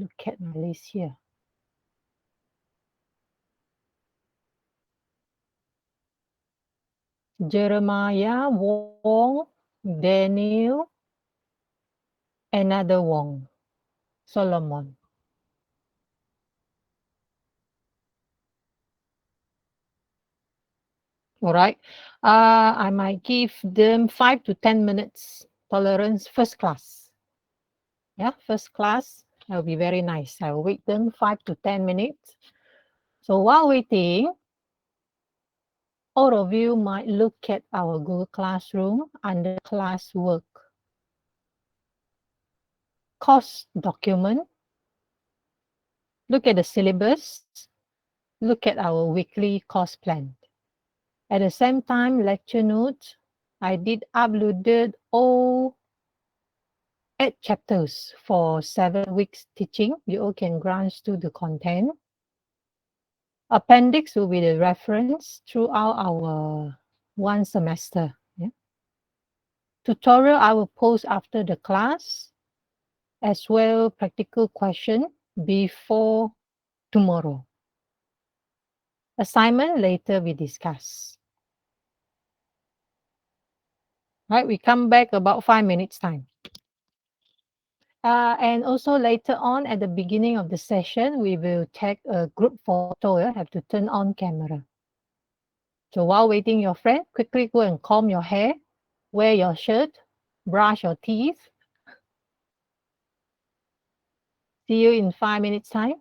look at my list here. Jeremiah, Wong, Daniel, another Wong, Solomon. All right. I might give them 5 to 10 minutes tolerance, first class. Yeah, first class. That will be very nice. I'll wait them 5 to 10 minutes. So while waiting, all of you might look at our Google Classroom under classwork. Course document. Look at the syllabus. Look at our weekly course plan. At the same time, lecture notes. I did uploaded all 8 chapters for 7 weeks teaching. You all can glance to the content. Appendix will be the reference throughout our 1 semester. Yeah. Tutorial I will post after the class, as well practical question before tomorrow. Assignment later we discuss. Right, we come back about 5 minutes time. And also later on at the beginning of the session, we will take a group photo. You have to turn on camera. So while waiting your friend, quickly go and comb your hair, wear your shirt, brush your teeth. See you in 5 minutes time.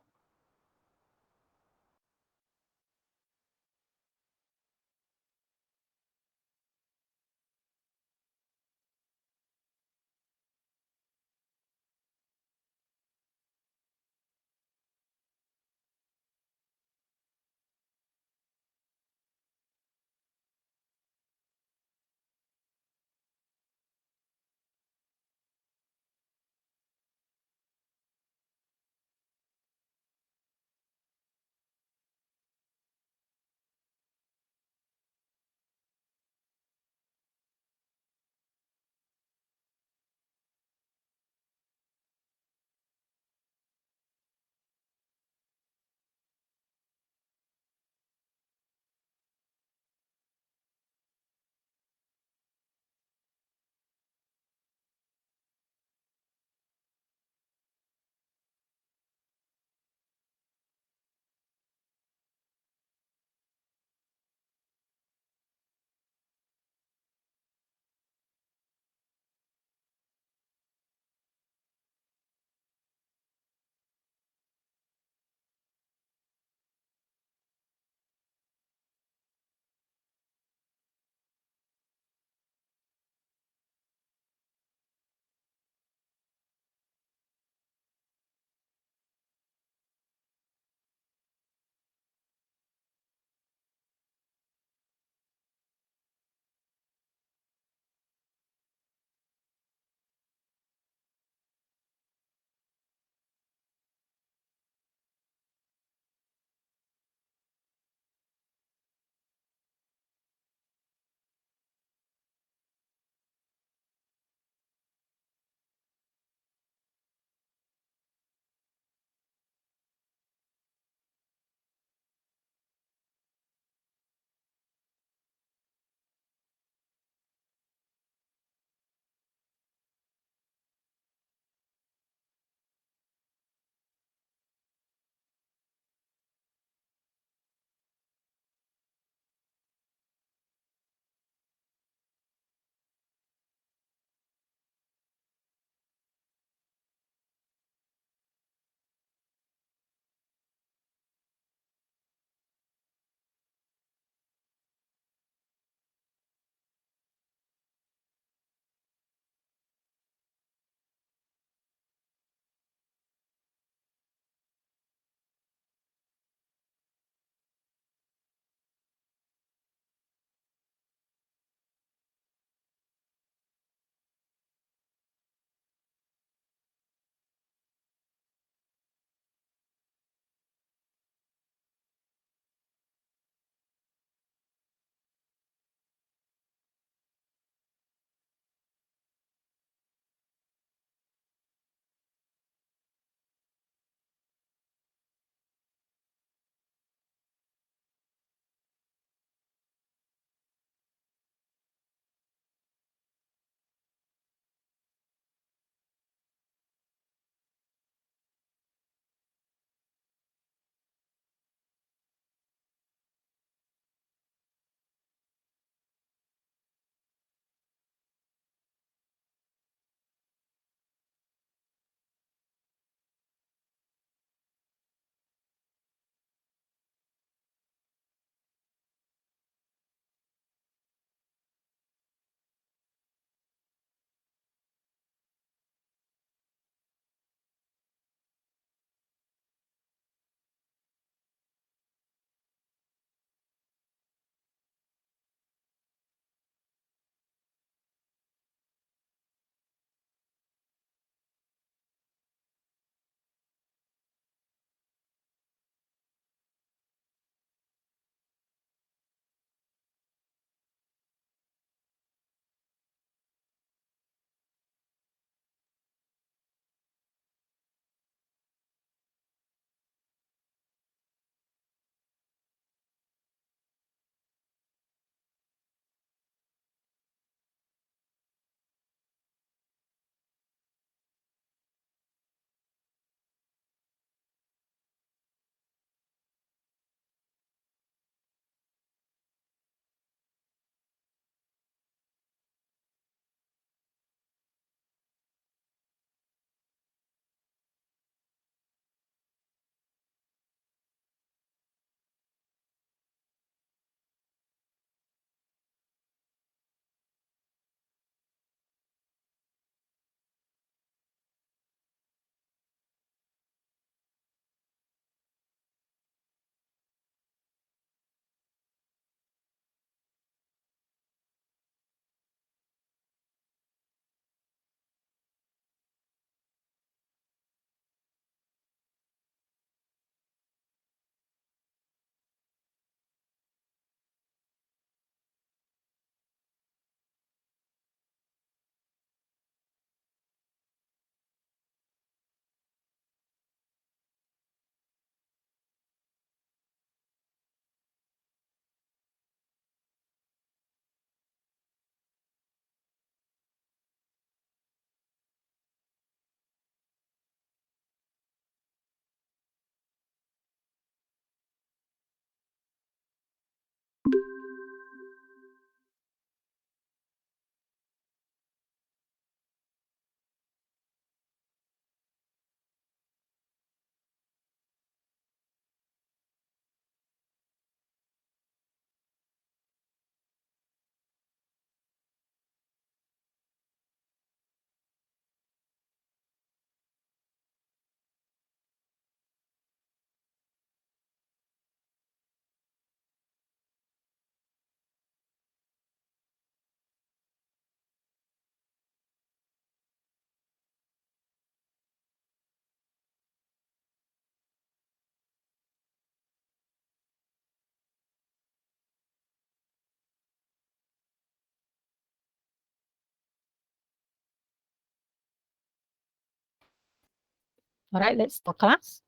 All right, let's start class.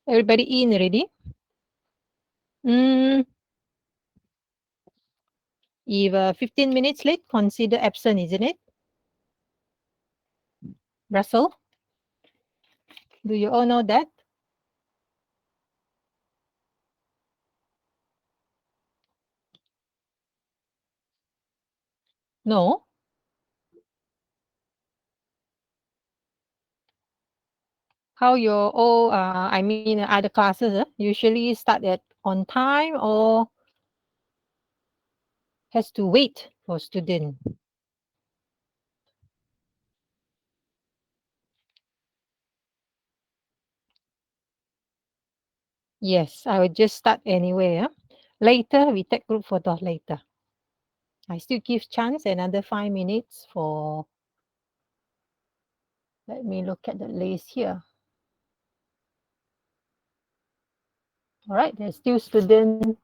Everybody in already? Mm, if 15 minutes late, consider absent, isn't it? Russell, do you all know that? No? How your all, I mean, other classes usually start at on time or has to wait for student? Yes, I will just start anyway. Later, we take group photo later. I still give chance another 5 minutes for, let me look at the list here. All right, there's still student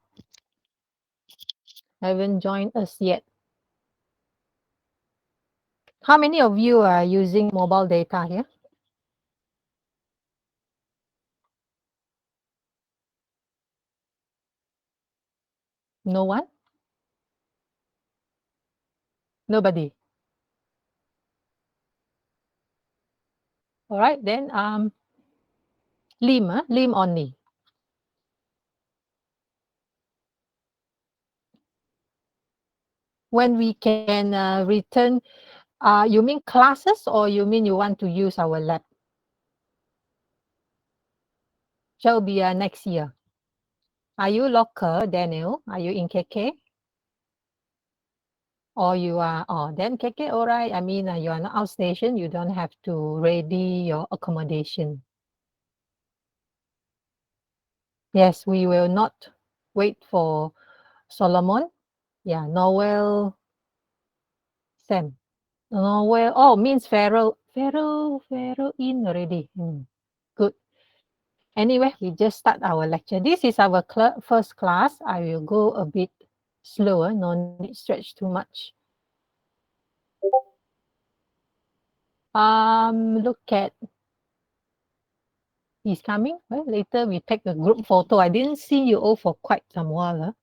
haven't joined us yet. How many of you are using mobile data here? No one? Nobody. All right, then Lim only. When we can return, you mean classes or you mean you want to use our lab? Shall be next year. Are you local, Daniel? Are you in KK? Or you are, oh, then KK, all right. I mean, you are not outstation. You don't have to ready your accommodation. Yes, we will not wait for Solomon. Yeah, Noel, Sam. Noel, oh, means Pharaoh. Pharaoh in already. Good. Anyway, we just start our lecture. This is our first class. I will go a bit slower. No need stretch too much. Look at, he's coming. Well, later we take a group photo. I didn't see you all for quite some while.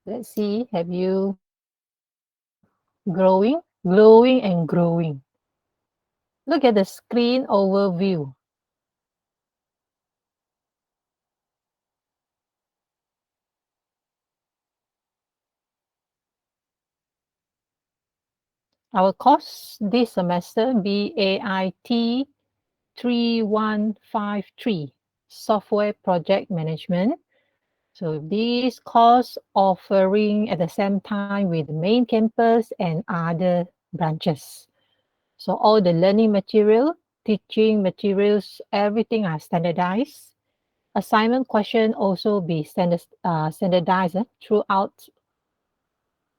Let's see, have you growing, glowing and growing? Look at the screen overview. Our course this semester, BAIT 3153, Software Project Management. So this course offering at the same time with the main campus and other branches. So all the learning material, teaching materials, everything are standardized. Assignment question also be standardized throughout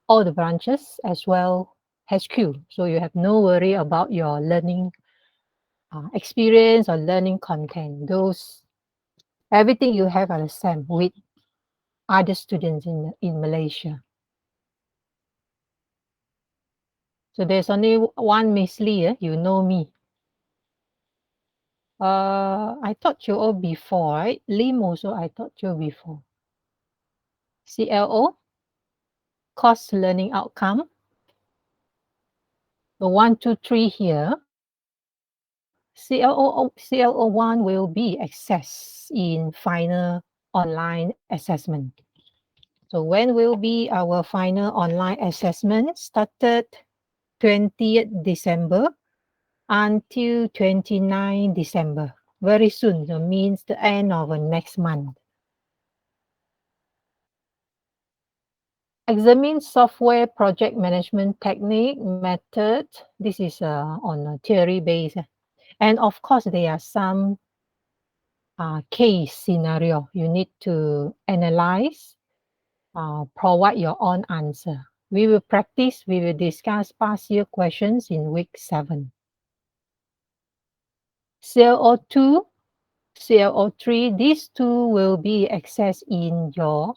all the branches as well HQ. So you have no worry about your learning experience or learning content. Those everything you have are the same with other students in Malaysia. So there's only one Miss Lee, you know me. I taught you all before, right? Lim also I taught you before. CLO, course learning outcome. The 1, 2, 3 here. CLO1 will be accessed in final online assessment. So when will be our final online assessment? Started 20th December until 29 December. Very soon, so means the end of next month. Examine software project management technique method. This is on a theory base. And of course, there are some case scenario you need to analyze, provide your own answer. We will practice, we will discuss past year questions in week 7. CLO2, CLO3, these two will be accessed in your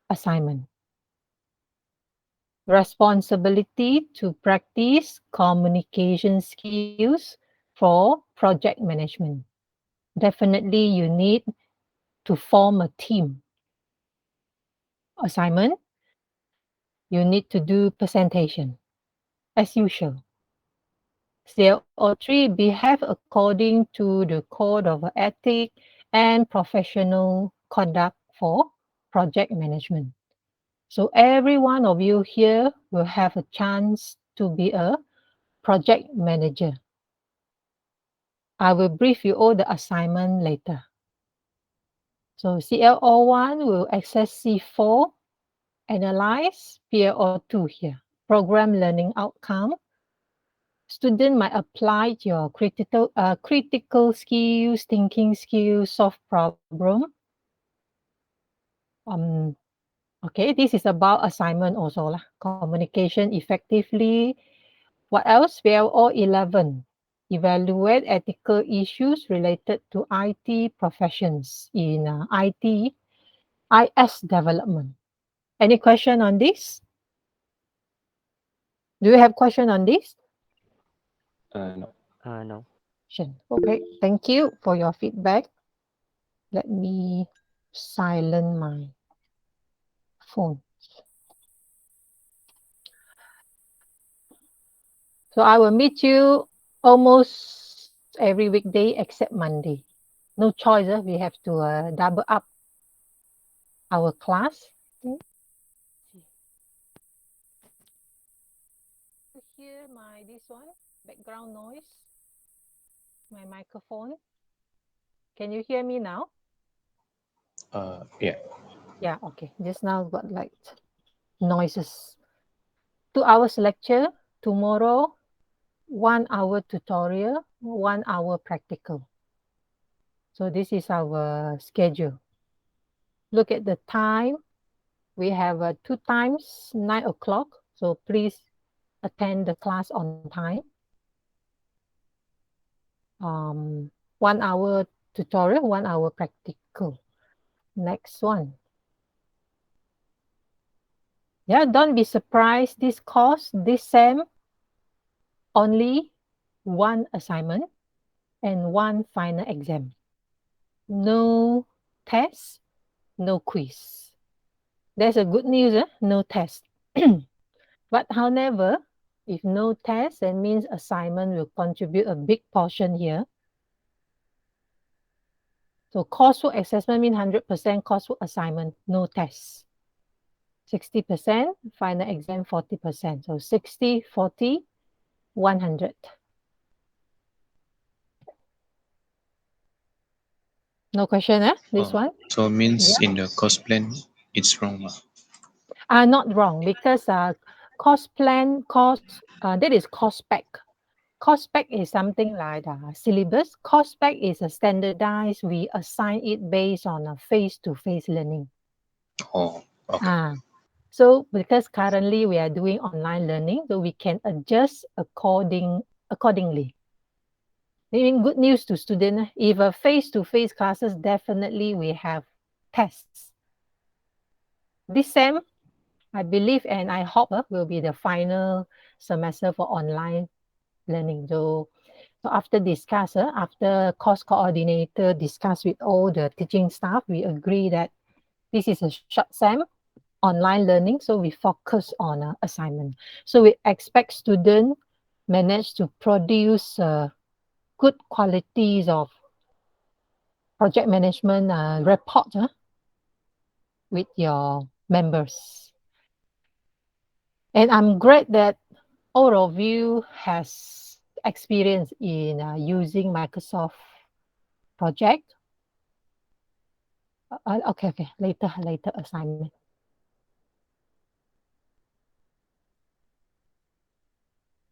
assignment. Responsibility to practice communication skills for project management. Definitely you need to form a team. Assignment, you need to do presentation as usual. CLO3, behave according to the code of ethic and professional conduct for project management. So every one of you here will have a chance to be a project manager. I will brief you all the assignment later. So CLO1 will access C4, analyze PLO2 here. Program learning outcome. Student might apply your critical skills, thinking skills, solve problem. Um, okay, this is about assignment also lah. Communication effectively. What else? PLO 11. Evaluate ethical issues related to IT professions in IT, IS development. Any question on this? Do you have question on this? No. No. Okay, thank you for your feedback. Let me silence my phone. So I will meet you almost every weekday except Monday. No choice, we have to double up our class. Okay. You hear my this one background noise, my microphone. Can you hear me now? Yeah. Yeah, okay. Just now got like noises. 2 hours lecture, tomorrow 1 hour tutorial, 1 hour practical. So this is our schedule. Look at the time. We have 2 times 9 o'clock. So please attend the class on time. 1 hour tutorial, 1 hour practical. Next one. Yeah, don't be surprised. This course, this SEM, only one assignment and one final exam. No test, no quiz. There's a good news, no test. But however, if no test, that means assignment will contribute a big portion here. So coursework assessment means 100% coursework assignment, no test. 60%, final exam 40%. So 60, 40, 100. No question, this one? So means Yeah. in the cost plan, it's wrong. Not wrong, because cost plan, that is cost spec. Cost spec is something like syllabus. Cost spec is a standardized, we assign it based on a face-to-face learning. Oh, okay. So because currently we are doing online learning, so we can adjust accordingly. Meaning good news to students, if a face-to-face classes, definitely we have tests. This SEM, I believe and I hope will be the final semester for online learning. So after discuss, after course coordinator discuss with all the teaching staff, we agree that this is a short SEM, online learning, so we focus on assignment. So we expect students manage to produce good qualities of project management report with your members. And I'm glad that all of you has experience in using Microsoft project. Okay, later assignment.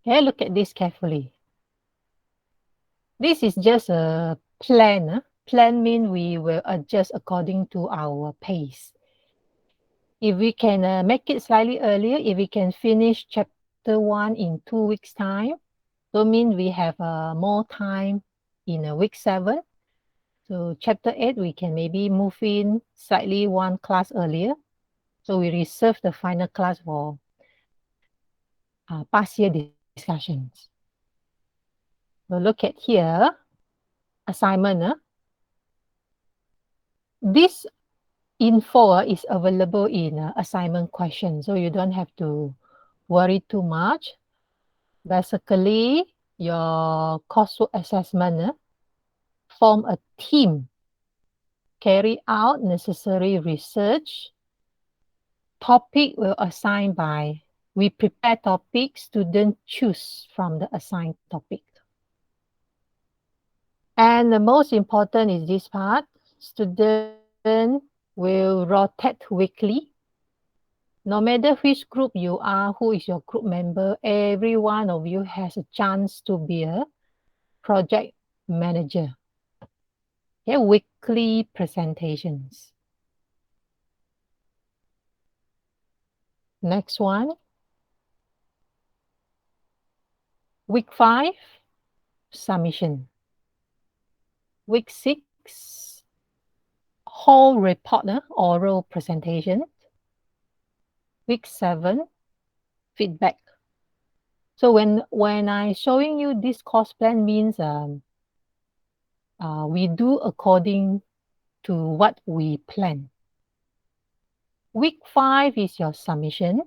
Okay, look at this carefully. This is just a plan. Plan means we will adjust according to our pace. If we can make it slightly earlier, if we can finish chapter 1 in 2 weeks' time, so mean we have more time in week 7. So chapter 8, we can maybe move in slightly one class earlier. So we reserve the final class for past year discussions. So look at here. assignment. This info is available in assignment question, so you don't have to worry too much. Basically, your coursework assessment form a team, carry out necessary research. Topic will assign by, we prepare topic, student choose from the assigned topic. And the most important is this part, student will rotate weekly. No matter which group you are, who is your group member, every one of you has a chance to be a project manager. Okay, weekly presentations. Next one. Week 5, submission. Week 6, whole report, oral presentation. Week 7, feedback. So when I showing you this course plan means we do according to what we plan. Week 5 is your submission.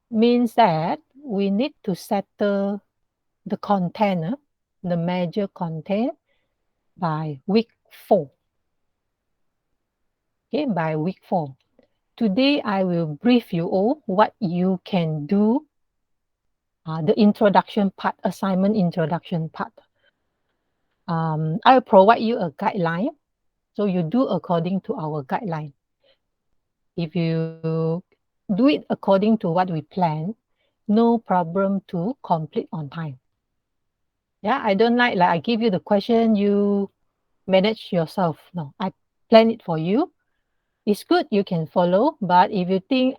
Means that we need to settle the content, the major content by week 4. Okay, by week 4. Today, I will brief you all what you can do, the introduction part, assignment introduction part. I'll provide you a guideline, so you do according to our guideline. If you do it according to what we plan, no problem to complete on time. Yeah, I don't like I give you the question, you manage yourself. No, I plan it for you. It's good, you can follow, but if you think,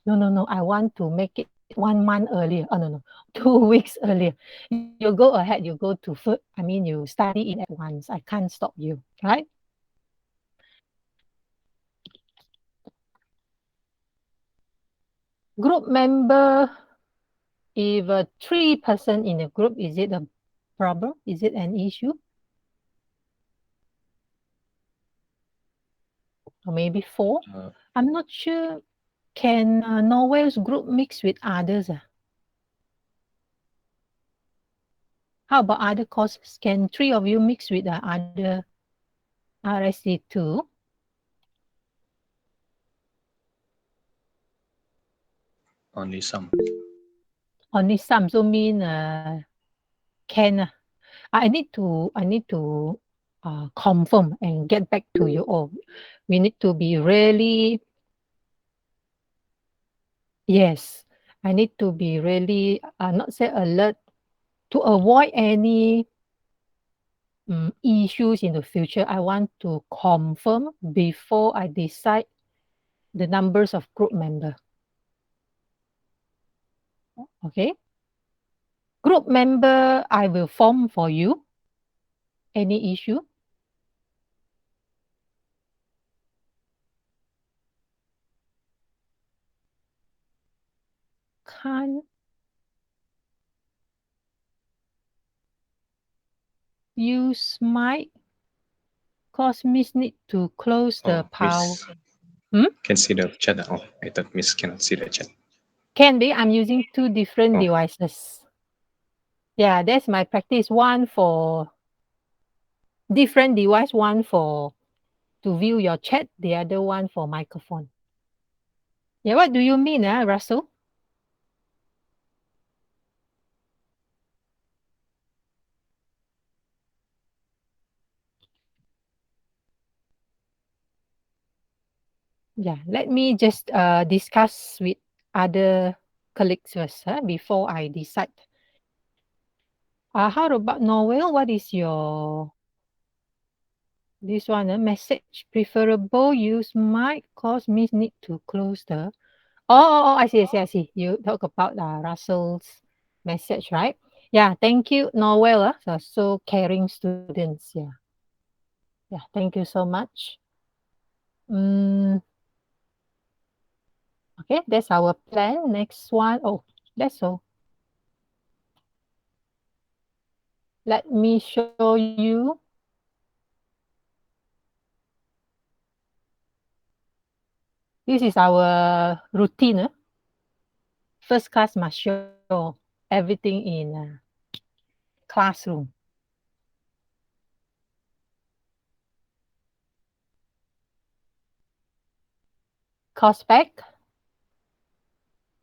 no, I want to make it 1 month earlier. Oh, no, 2 weeks earlier. You go ahead, you go to you study it at once. I can't stop you, right? Group member, if 3 person in a group, is it a problem? Is it an issue? Or maybe 4? I'm not sure. Can Norwell's group mix with others? How about other courses? Can 3 of you mix with the other RSC too? Only some. Only some. So mean can. I need to confirm and get back to you all. We need to be really, yes, I need to be really, not say alert, to avoid any issues in the future. I want to confirm before I decide the numbers of group member. Okay. Group member, I will form for you. Any issue? Can't use mic because Miss need to close the power. Miss can see the chat. Oh, I thought Miss cannot see the chat. Can be. I'm using 2 different devices. Yeah, that's my practice. One for different device, one for to view your chat, the other one for microphone. Yeah, what do you mean, Russell? Yeah, let me just discuss with other colleagues first before I decide. How about Noel? What is your this one? Message preferable use mic cause Miss need to close the. Oh, I see. You talk about Russell's message, right? Yeah, thank you, Noel. So caring students. Yeah, thank you so much. Okay, that's our plan. Next one. Oh, that's all. Let me show you. This is our routine. First class must show everything in classroom. Cospec.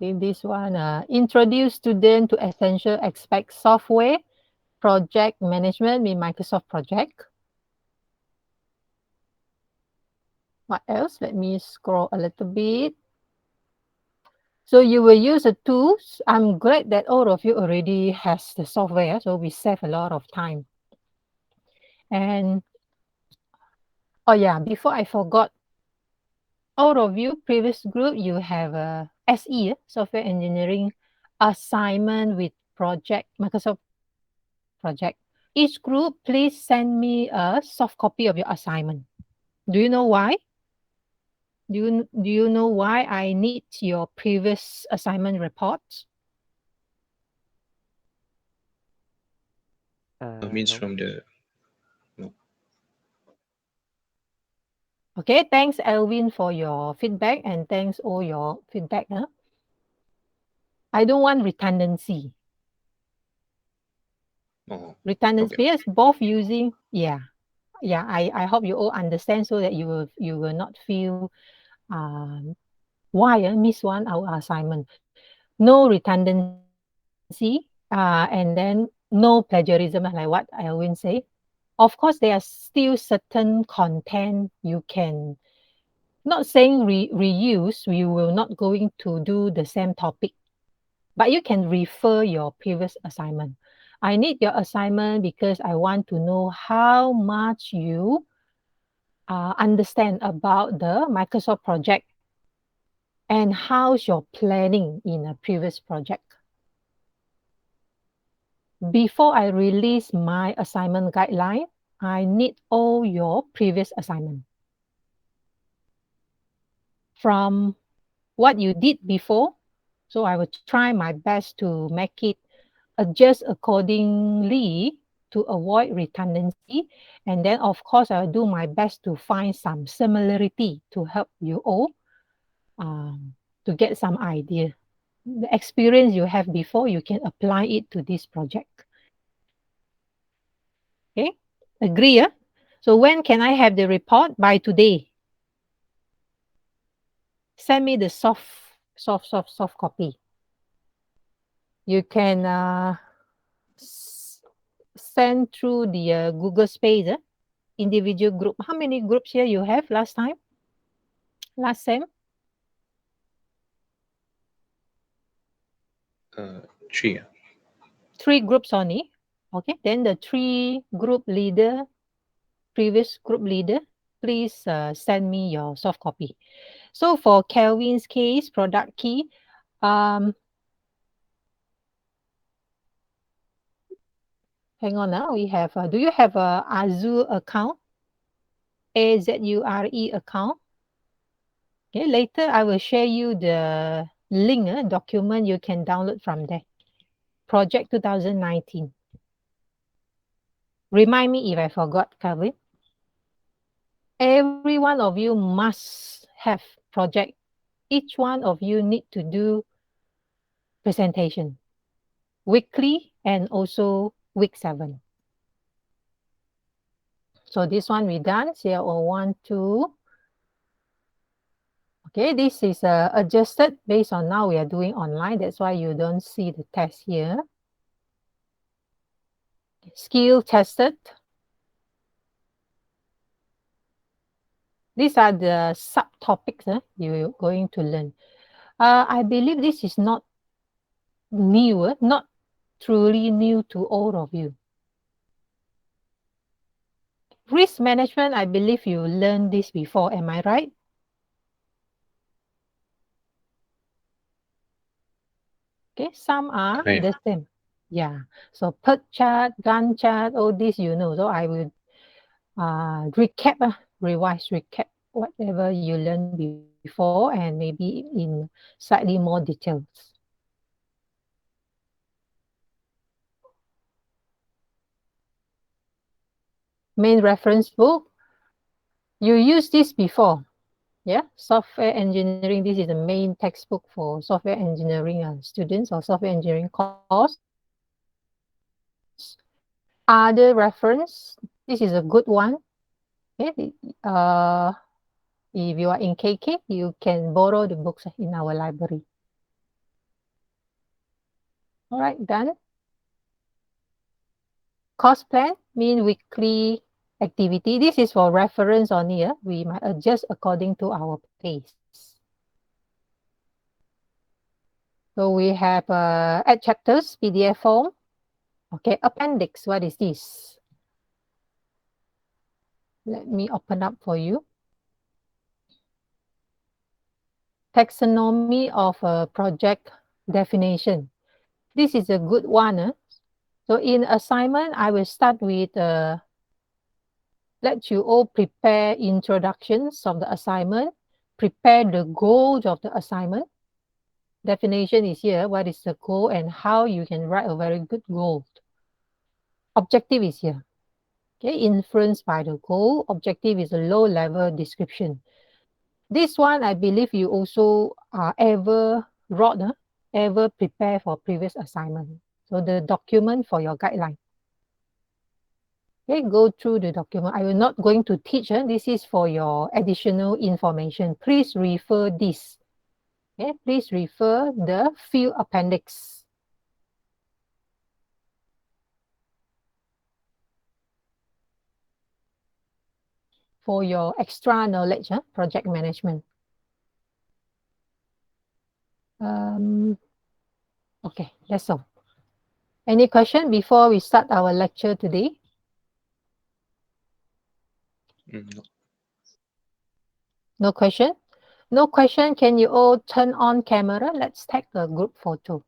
This one, introduce student to essential aspect software, project management with Microsoft Project. What else? Let me scroll a little bit. So you will use the tools. I'm glad that all of you already has the software, so we save a lot of time. And oh yeah, before I forgot, all of you previous group you have a SE software engineering assignment with project Microsoft Project. Each group please send me a soft copy of your assignment. Do you know why? Do you know why I need your previous assignment reports? Means No. from the no. Okay, thanks Elvin for your feedback and thanks all your feedback. I don't want redundancy. Oh, Redundancy okay. because both using, yeah. I hope you all understand so that you will not feel why miss one our assignment. No redundancy, and then no plagiarism, like what Elvin say. Of course, there are still certain content you can not saying reuse. We will not going to do the same topic, but you can refer your previous assignment. I need your assignment because I want to know how much you understand about the Microsoft project and how's your planning in a previous project. Before I release my assignment guideline, I need all your previous assignment. From what you did before, so I will try my best to make it adjust accordingly to avoid redundancy. And then, of course, I'll do my best to find some similarity to help you all to get some idea. The experience you have before, you can apply it to this project. Okay, agree? So when can I have the report? By today. Send me the soft copy. You can send through the Google Space, individual group. How many groups here you have last time? Last sem? Uh, 3. 3 groups only. Okay, then the 3 group leader, previous group leader, please send me your soft copy. So for Kelvin's case, product key, hang on now. We have, do you have a Azure account? Azure account? Okay, later I will share you the link, document you can download from there. Project 2019. Remind me if I forgot, Kelvin. Every one of you must have project. Each one of you need to do presentation weekly and also week 7. So this one we done. CL01, 2. Okay, this is adjusted based on now we are doing online. That's why you don't see the test here. Skill tested. These are the subtopics you're going to learn. I believe this is not new, not truly new to all of you. Risk management, I believe you learned this before. Am I right? Okay, some are Yeah. the same. Yeah. So PERT chart, Gantt chart, all this you know. So I will recap, revise, recap whatever you learned before and maybe in slightly more details. main reference book. You used this before. Yeah, software engineering. This is the main textbook for software engineering students or software engineering course. Other reference. This is a good one. Okay. If you are in KK, you can borrow the books in our library. All right, done. Cost plan mean weekly activity. This is for reference only. We might adjust according to our pace. So we have add chapters, PDF form. Okay, appendix. What is this? Let me open up for you. Taxonomy of a project definition. This is a good one. So in assignment, I will start with let you all prepare introductions of the assignment, prepare the goals of the assignment. Definition is here. What is the goal and how you can write a very good goal. Objective is here. Okay, influenced by the goal. Objective is a low-level description. This one, I believe you also ever wrote, ever prepare for previous assignment. So the document for your guideline. Okay, go through the document. I will not going to teach. This is for your additional information. Please refer this. Okay, please refer the field appendix. For your extra knowledge, project management. Okay, that's all. Any question before we start our lecture today? No. No question? No question. Can you all turn on camera? Let's take a group photo.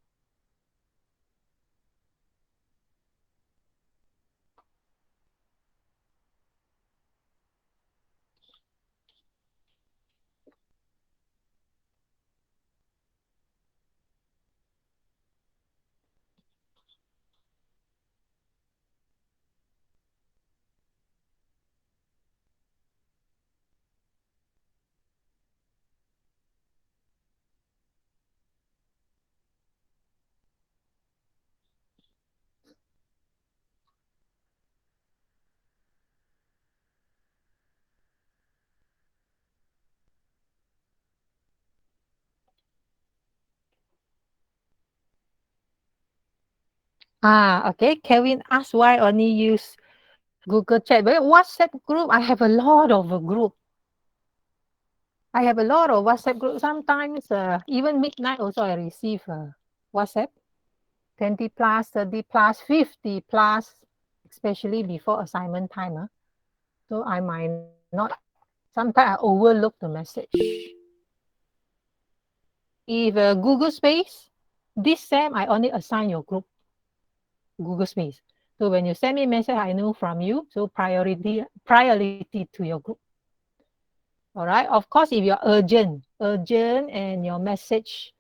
Okay. Kevin asked why only use Google Chat. But WhatsApp group, I have a lot of a group. I have a lot of WhatsApp group. Sometimes even midnight also I receive WhatsApp. 20 plus, 30 plus, 50 plus, especially before assignment time. So I might not, sometimes I overlook the message. If Google Space, this SAM, I only assign your group Google Space. So when you send me a message, I know from you. So priority to your group. All right. Of course, if you're urgent, and your message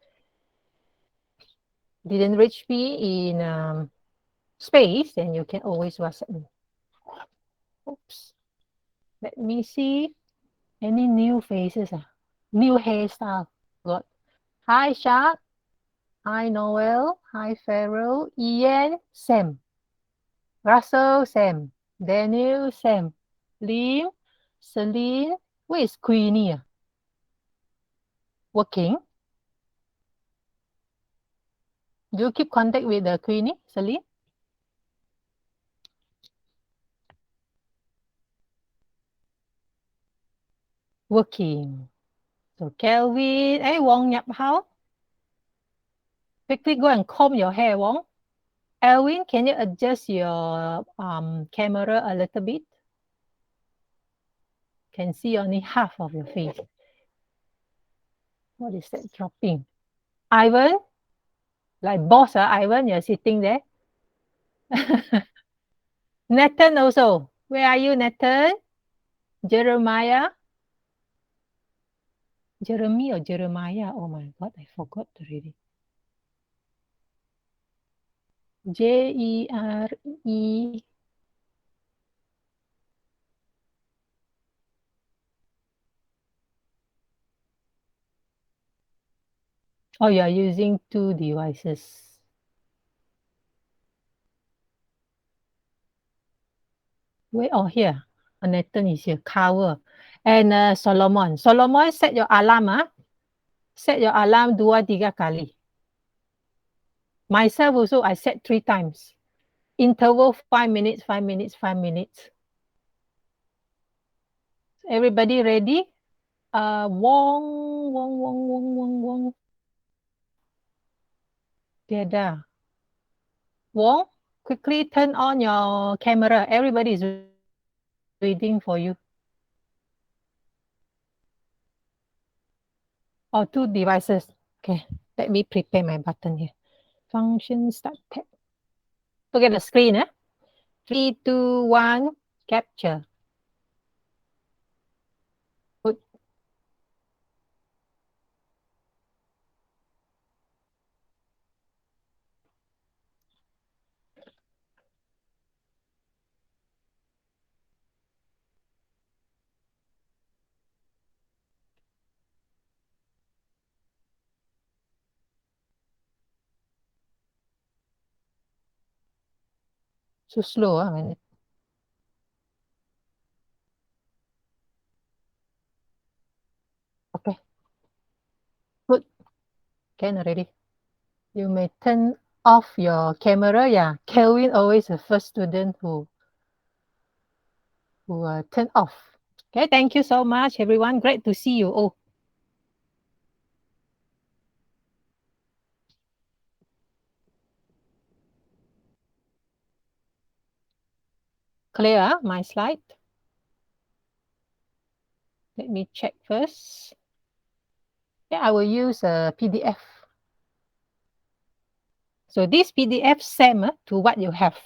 didn't reach me in space, then you can always WhatsApp me. Oops. Let me see. Any new faces? New hairstyle. Got. Hi, Shark. Hi, Noel. Hi, Farrell. Ian. Sam. Russell. Sam. Daniel. Sam. Lim. Celine. Where is Queenie? Working. Do you keep contact with the Queenie, Celine? Working. So Kelvin, Wong nhập how? Quickly go and comb your hair, Wong. Elwin, can you adjust your camera a little bit? Can see only half of your face. What is that dropping? Ivan, like boss, Ivan, you're sitting there. Nathan also. Where are you, Nathan? Jeremiah? Jeremy or Jeremiah? Oh my God, I forgot already. Jere. Oh, you are using two devices. Wait, oh, here. Nathan is here. Cover. And Solomon. Solomon, set your alarm. Set your alarm 2-3 kali. Myself also, I set 3 times. Interval 5 minutes, 5 minutes, 5 minutes. Everybody ready? Wong. Tiada. Wong, quickly turn on your camera. Everybody is waiting for you. Oh, two devices. Okay, let me prepare my button here. Function start tab. Look at the screen. 3, 2, 1, capture. Good. So slow. Okay, good. Can already. You may turn off your camera. Yeah, Kelvin always the first student who turn off. Okay, thank you so much, everyone. Great to see you. Oh, clear, my slide. Let me check first. Yeah, I will use a PDF. So this PDF same to what you have.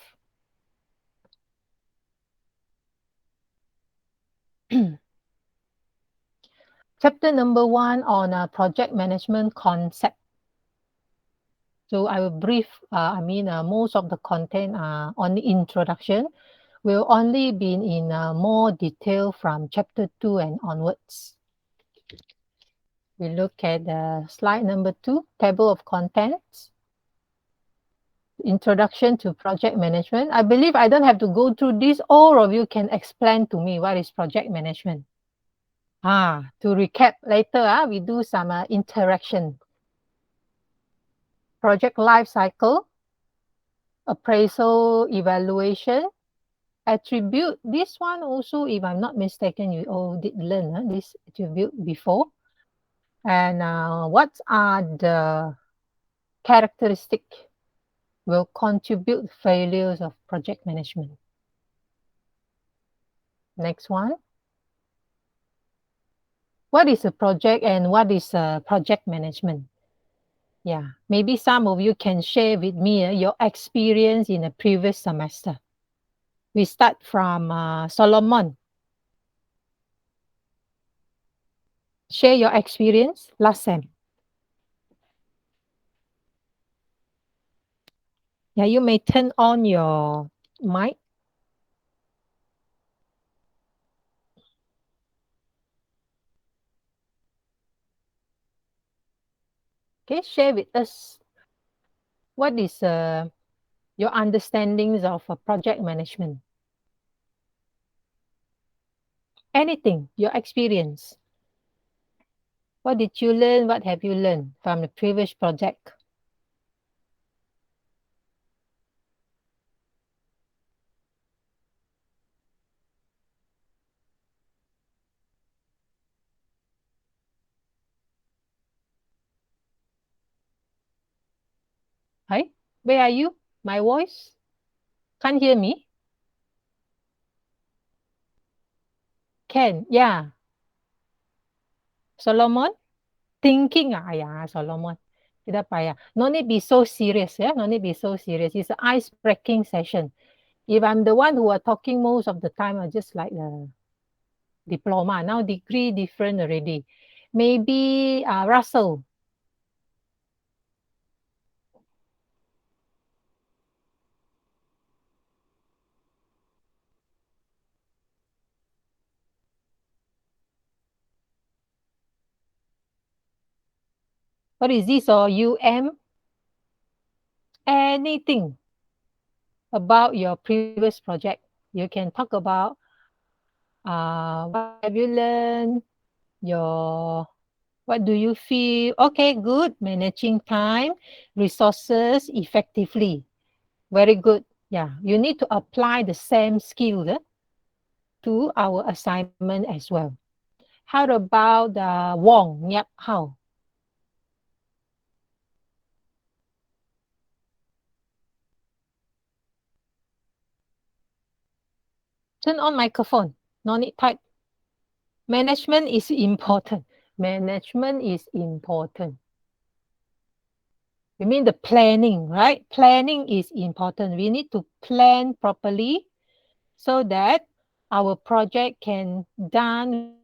Chapter number 1 on project management concept. So I will brief, most of the content on the introduction will only be in more detail from chapter 2 and onwards. We look at slide number 2, table of contents. Introduction to project management. I believe I don't have to go through this. All of you can explain to me what is project management. To recap later, we do some interaction. Project life cycle, appraisal, evaluation, attribute. This one also, if I'm not mistaken, you all did learn this attribute before. And what are the characteristics will contribute failures of project management? Next one. What is a project and what is project management? Yeah, maybe some of you can share with me your experience in the previous semester. We start from Solomon. Share your experience last sem. Yeah, you may turn on your mic. Okay, share with us what is your understandings of project management. Anything, your experience. What did you learn? What have you learned from the previous project? Hi, where are you? My voice? Can't hear me? Can, yeah. Solomon? Thinking, yeah, Solomon. Tidak payah. No need be so serious, yeah. No need be so serious. It's an ice-breaking session. If I'm the one who are talking most of the time, I just like the diploma. Now degree different already. Maybe Russell. What is this? Or anything about your previous project. You can talk about what have you learned, your what do you feel? Okay, good. Managing time, resources effectively. Very good. Yeah, you need to apply the same skill to our assignment as well. How about Wong? Yep, how? Turn on microphone. No need type. Management is important. Management is important. You mean the planning, right? Planning is important. We need to plan properly so that our project can done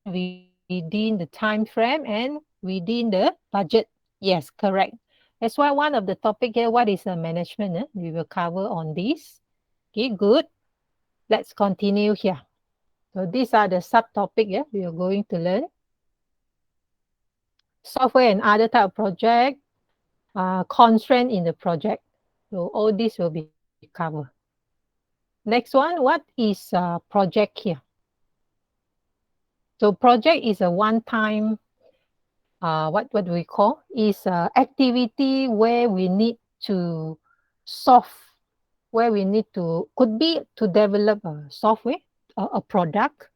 within the time frame and within the budget. Yes, correct. That's why one of the topic here, what is the management? We will cover on this. Okay, good. Let's continue here. So these are the subtopic we are going to learn. Software and other type of project, constraint in the project. So all this will be covered. Next one, what is project here? So project is a one-time, what do we call? Is activity where we need to solve, where we need to, could be to develop a software, a product,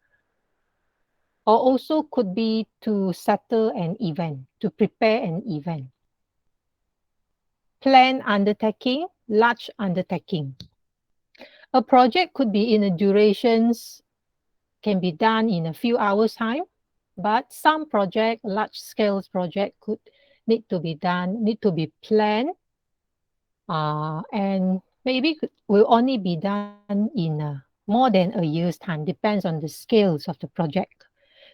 or also could be to settle an event, to prepare an event. Plan undertaking, large undertaking. A project could be in a durations, can be done in a few hours time, but some project, large scale project could need to be done, need to be planned, and maybe will only be done in more than a year's time, depends on the scales of the project.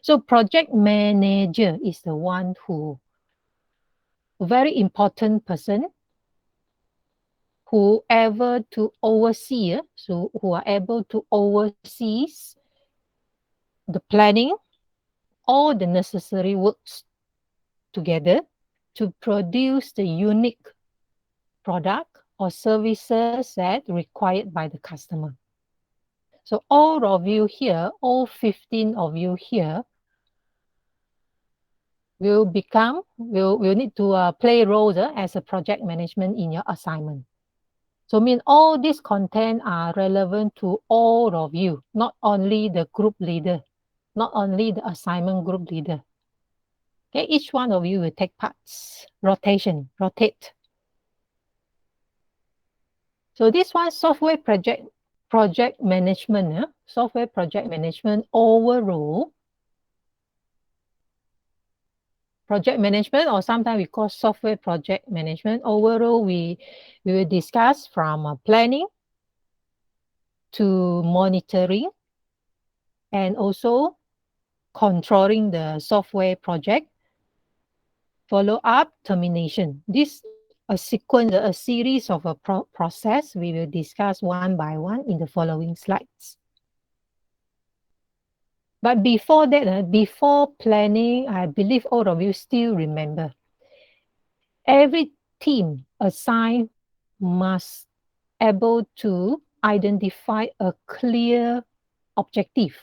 So project manager is the one who, very important person, whoever to oversee, so who are able to oversee the planning, all the necessary works together to produce the unique product or services that required by the customer. So all of you here, all 15 of you here will need to play roles as a project management in your assignment. So mean all these content are relevant to all of you, not only the group leader, not only the assignment group leader. Okay, each one of you will take parts, rotate. So this one, software project management, software project management overall. Project management, or sometimes we call software project management. Overall, we will discuss from planning to monitoring and also controlling the software project, follow up, termination. This a sequence, a series of a process we will discuss one by one in the following slides. But before that, before planning, I believe all of you still remember, every team assigned must able to identify a clear objective.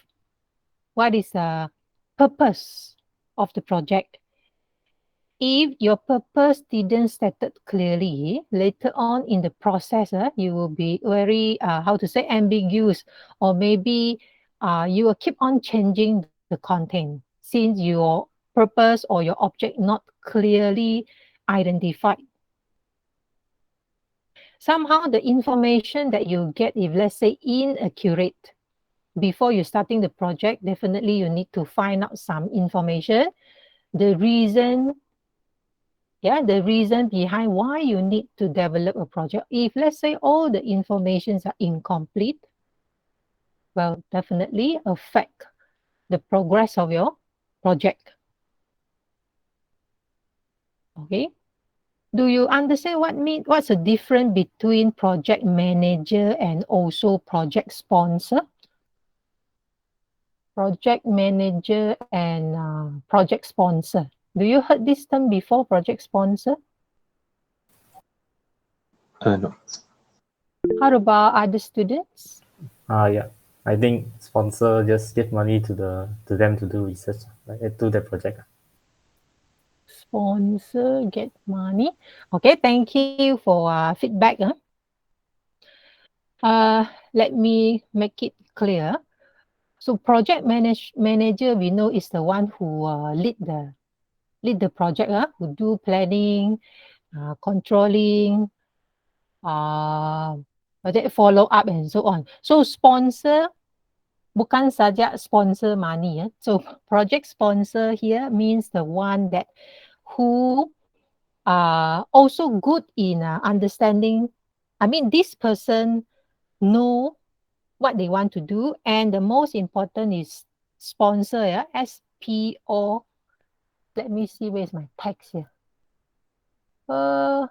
What is the purpose of the project? If your purpose didn't stated clearly, later on in the process, you will be very, how to say, ambiguous, or maybe you will keep on changing the content since your purpose or your object not clearly identified. Somehow the information that you get, if let's say inaccurate, before you starting the project, definitely you need to find out some information, the reason, the reason behind why you need to develop a project. If let's say all the informations are incomplete, well, definitely affect the progress of your project. Okay. Do you understand what's the difference between project manager and also project sponsor? Project manager and project sponsor. Do you heard this term before, project sponsor? No. How about other students? Yeah. I think sponsor just give money to them to do research, like do their project. Sponsor get money. Okay, thank you for feedback. Let me make it clear. So project manager, we know, is the one who lead the project, who do planning, controlling, follow up and so on. So sponsor bukan saja sponsor money. So project sponsor here means the one that who are also good in understanding. I mean, this person know what they want to do, and the most important is sponsor. Yeah, SPO. Let me see where's my text here. Uh,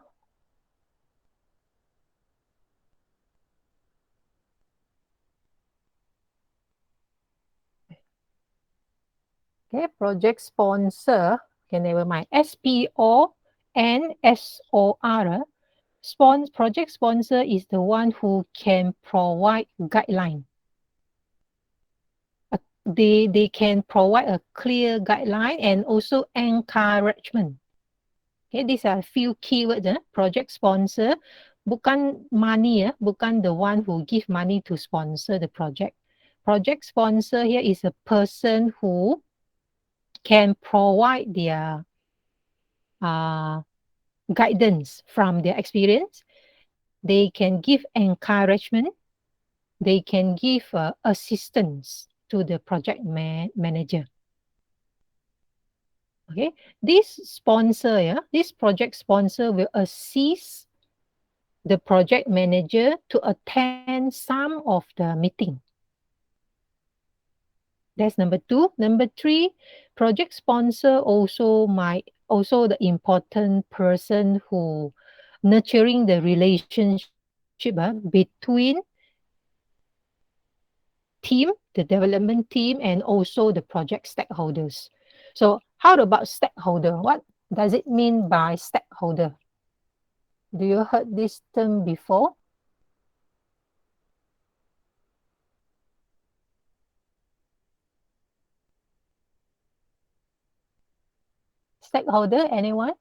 okay, project sponsor. Okay, never mind. SPO and SOR. Project sponsor is the one who can provide guideline. They can provide a clear guideline and also encouragement. Okay, these are a few keywords. Project sponsor, bukan money, bukan the one who give money to sponsor the project. Project sponsor here is a person who can provide their guidance from their experience. They can give encouragement. They can give assistance to the project manager. Okay, this sponsor, this project sponsor will assist the project manager to attend some of the meeting. That's number two. Number three, project sponsor also the important person who nurturing the relationship between team, the development team, and also the project stakeholders. So how about stakeholder? What does it mean by stakeholder? Do you heard this term before? Stakeholder, anyone?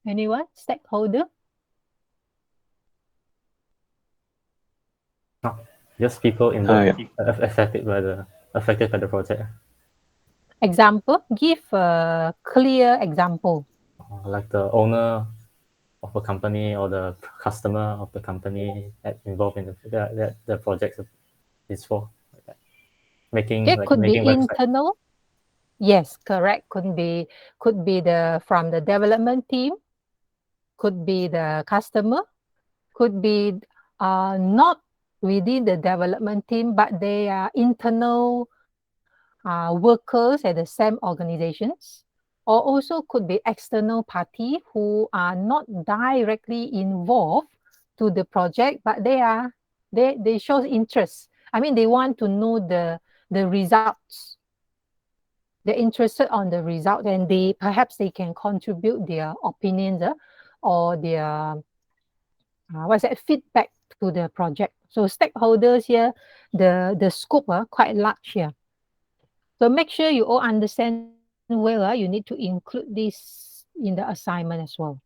Anyone? Stakeholder? No, just people involved Yeah. affected by the project. Example, give a clear example. Like the owner of a company or the customer of the company involved in the project is for, like that. Okay, could be Making website. internal. Yes, correct. Could be the from the development team, could be the customer, could be not within the development team, but they are internal workers at the same organizations, or also could be external party who are not directly involved to the project, but they show interest. I mean, they want to know the results. They're interested on the result, and they can contribute their opinions or their what's that feedback to the project. So stakeholders here, the scope quite large here. So make sure you all understand well. You need to include this in the assignment as well.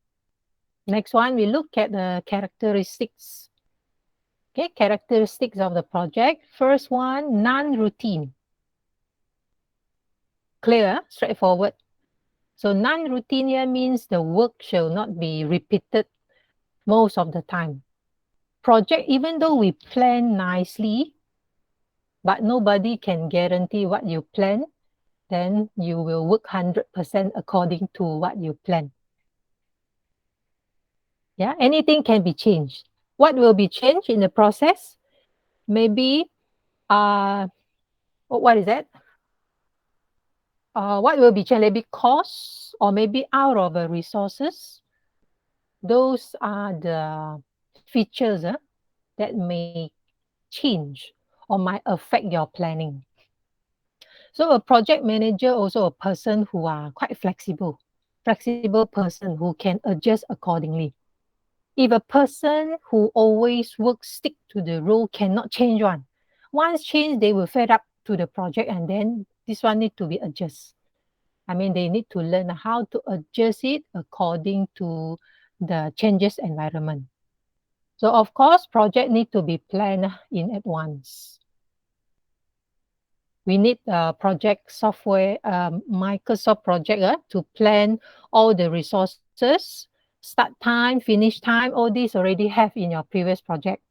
Next one, we look at the characteristics. Okay, characteristics of the project. First one, non-routine. Clear, straightforward. So non-routine here means the work shall not be repeated most of the time. Project, even though we plan nicely, but nobody can guarantee what you plan, then you will work 100% according to what you plan. Yeah, anything can be changed. What will be changed in the process? Maybe, what is that? what will be changed? Maybe costs or maybe out of resources. Those are the features that may change or might affect your planning. So a project manager also a person who are quite flexible person who can adjust accordingly. If a person who always works stick to the rule cannot change one, once change they will fed up to the project and then this one need to be adjusted. I mean they need to learn how to adjust it according to the changes environment. So of course project need to be planned in advance. We need a project software, Microsoft project to plan all the resources, start time, finish time, all these already have in your previous project.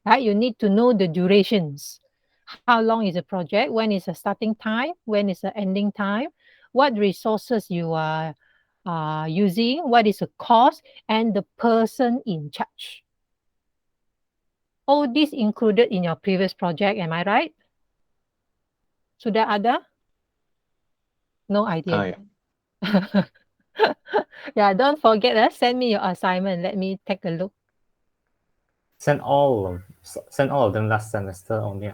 Right? You need to know the durations. How long is a project? When is the starting time? When is the ending time? What resources you are using? What is the cost? And the person in charge. All this included in your previous project, am I right? Sudah ada? No idea. Yeah. Yeah, don't forget, send me your assignment. Let me take a look. Send all of them last semester only.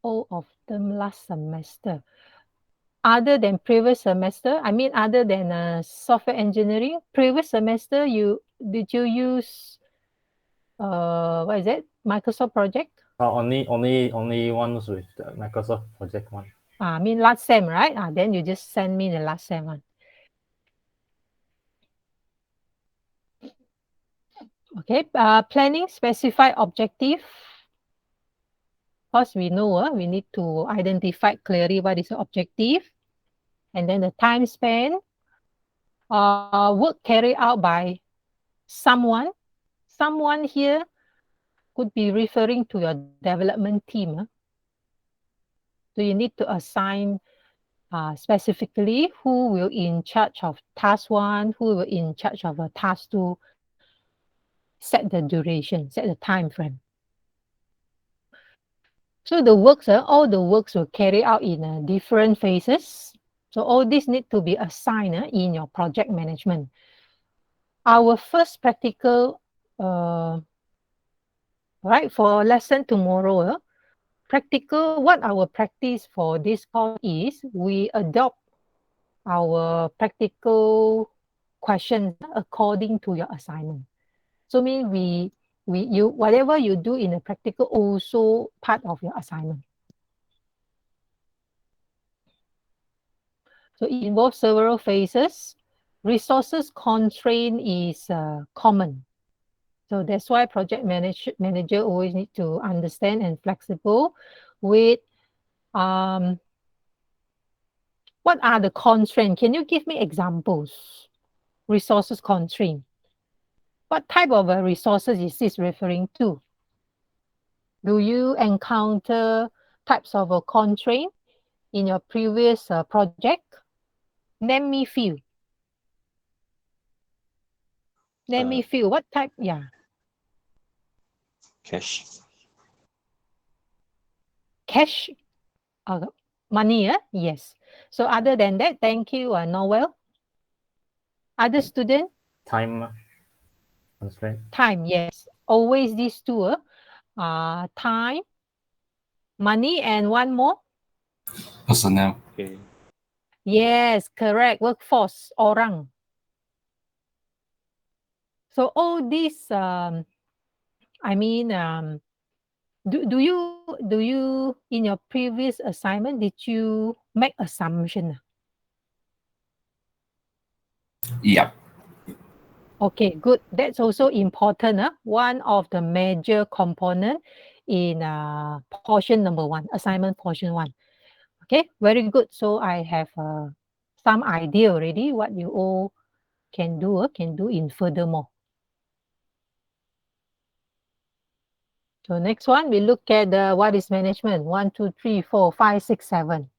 All of them last semester. Other than previous semester, I mean other than software engineering, previous semester did you use what is it? Microsoft project? Only ones with the Microsoft project one. I mean last sem, right? Then you just send me the last sem one. Okay, planning specified objective. Because we know we need to identify clearly what is the objective and then the time span. Work carried out by someone. Someone here could be referring to your development team. So you need to assign specifically who will in charge of task 1, who will in charge of task 2, set the duration, set the time frame. So the works, all the works will carry out in different phases. So all this need to be assigned in your project management. Our first practical, right, for lesson tomorrow, practical, what our practice for this course is, we adopt our practical questions according to your assignment. So mean you whatever you do in the practical also part of your assignment. So it involves several phases. Resources constraint is common. So that's why project manager always need to understand and flexible with what are the constraints? Can you give me examples? Resources constraint. What type of resources is this referring to? Do you encounter types of a constraint in your previous project? Name me few. Name me few. What type? Yeah. Cash. Cash, money, yes. So other than that, thank you, Noel. Other student? Time constraint. Time, yes. Always these two, time, money, and one more? Personnel. Okay. Yes, correct. Workforce, orang. So all these, I mean, do you in your previous assignment did you make assumption? Yep. Okay, good. That's also important. One of the major component in portion number 1, assignment portion 1. Okay, very good. So I have some idea already what you all can do in furthermore. So next one, we look at what is management. 1, 2, 3, 4, 5, 6, 7.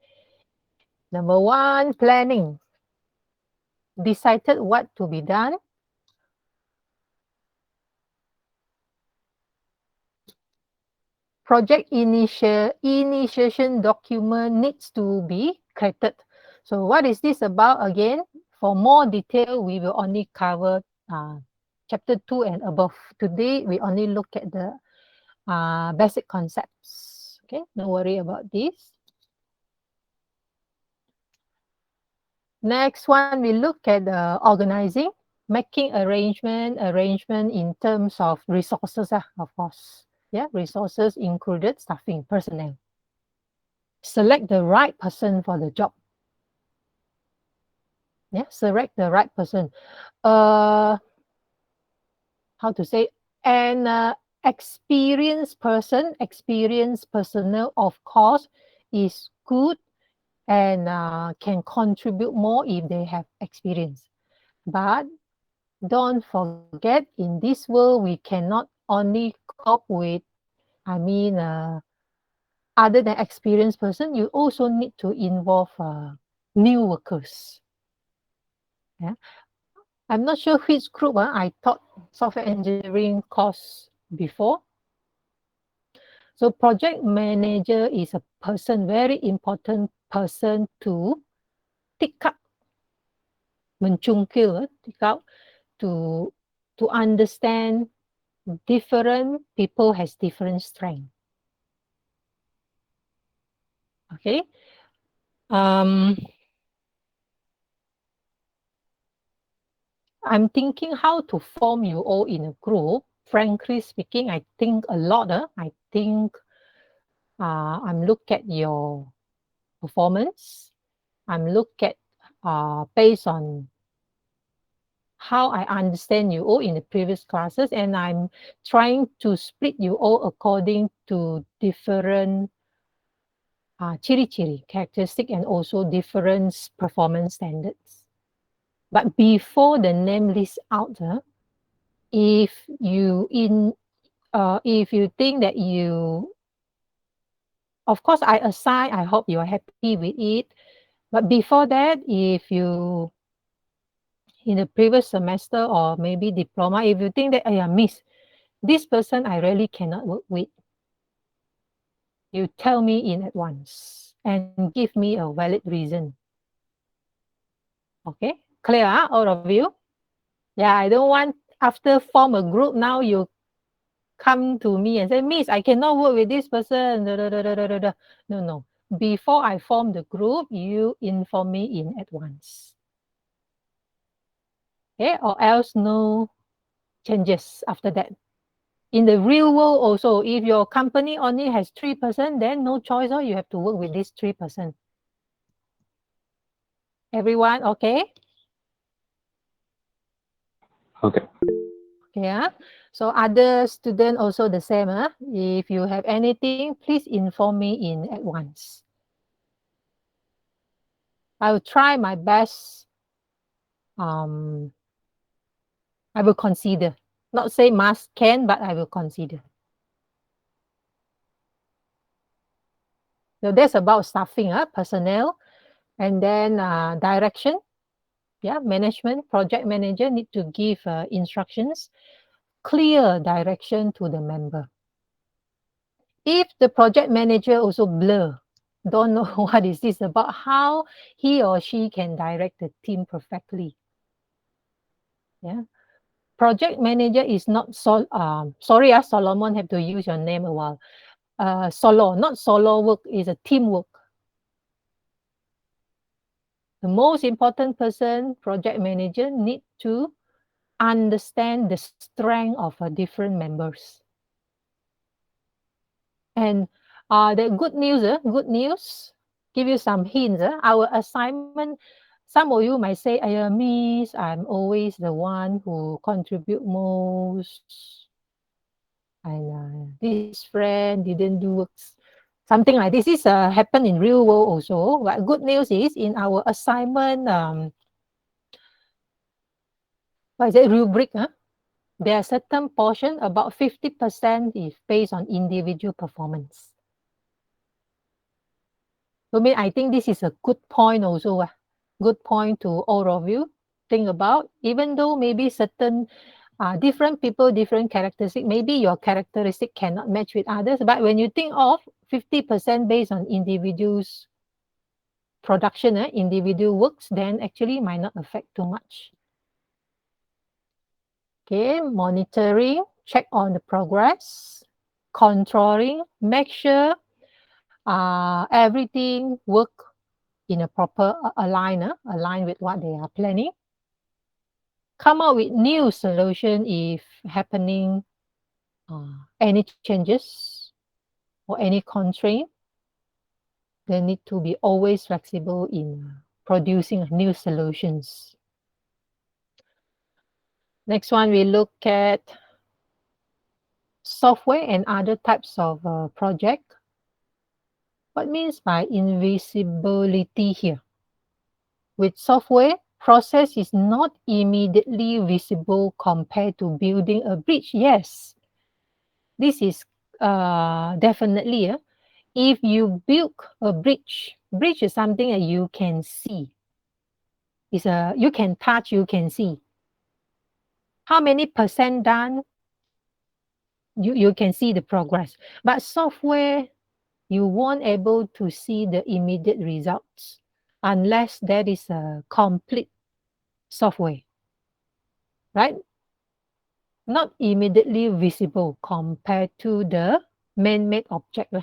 Number 1, planning. Decided what to be done. project initiation document needs to be created. So what is this about again? For more detail, we will only cover chapter 2 and above. Today, we only look at the basic concepts. Okay, no worry about this. Next one, we look at the organizing, making arrangement in terms of resources, of course. Yeah, resources included staffing, personnel. Select the right person for the job. Yeah, select the right person. How to say? An experienced personnel, of course, is good and can contribute more if they have experience. But don't forget, in this world, we cannot only cope with, other than experienced person, you also need to involve new workers. Yeah. I'm not sure which group I taught software engineering course before. So project manager is a person, very important person to take up, mencungkil, take out, to understand different people has different strength. Okay. I'm thinking how to form you all in a group. Frankly speaking, I think a lot. I think I'm look at your performance. I'm look at based on how I understand you all in the previous classes, and I'm trying to split you all according to different ciri-ciri characteristic and also different performance standards. But before the name list out, if you think that you, of course, I assign, I hope you're happy with it. But before that, if you, in the previous semester or maybe diploma, if you think that, miss, this person I really cannot work with, you tell me in advance and give me a valid reason. Okay, clear, all of you? Yeah, I don't want after form a group, now you come to me and say, Miss, I cannot work with this person. No. Before I form the group, you inform me in advance. Okay, or else no changes after that. In the real world also, if your company only has 3%, then no choice, or you have to work with this 3%. Everyone, okay? Okay. Yeah. So other student also the same. If you have anything, please inform me in advance. I will try my best. I will consider. Not say must, can, but I will consider. So that's about staffing, personnel, and then direction. Yeah, management, project manager need to give instructions, clear direction to the member. If the project manager also blur, don't know what is this about, how he or she can direct the team perfectly. Yeah. Project manager is not sorry, Solomon, have to use your name a while. Solo, not solo work, is a teamwork. The most important person, project manager, need to understand the strength of different members. And the good news, give you some hints. Our assignment, some of you might say, Miss, I'm always the one who contribute most. And this friend didn't do works. Something like this is happen in real world also. But good news is in our assignment, what is it, rubric? There are certain portion, about 50% is based on individual performance. So I think this is a good point also. Good point to all of you think about. Even though maybe certain different people, different characteristic. Maybe your characteristic cannot match with others, but when you think of 50% based on individuals' production, individual works, then actually might not affect too much. Okay, monitoring, check on the progress, controlling, make sure everything work in a proper align with what they are planning. Come up with new solution if happening any changes or any constraint. They need to be always flexible in producing new solutions. Next one, we look at software and other types of project. What means by invisibility here? With software, process is not immediately visible compared to building a bridge. Yes, this is definitely. If you build a bridge is something that you can see. You can touch, you can see. How many percent done? You can see the progress. But software, you won't able to see the immediate results unless that is a complete software, right? Not immediately visible compared to the man-made object.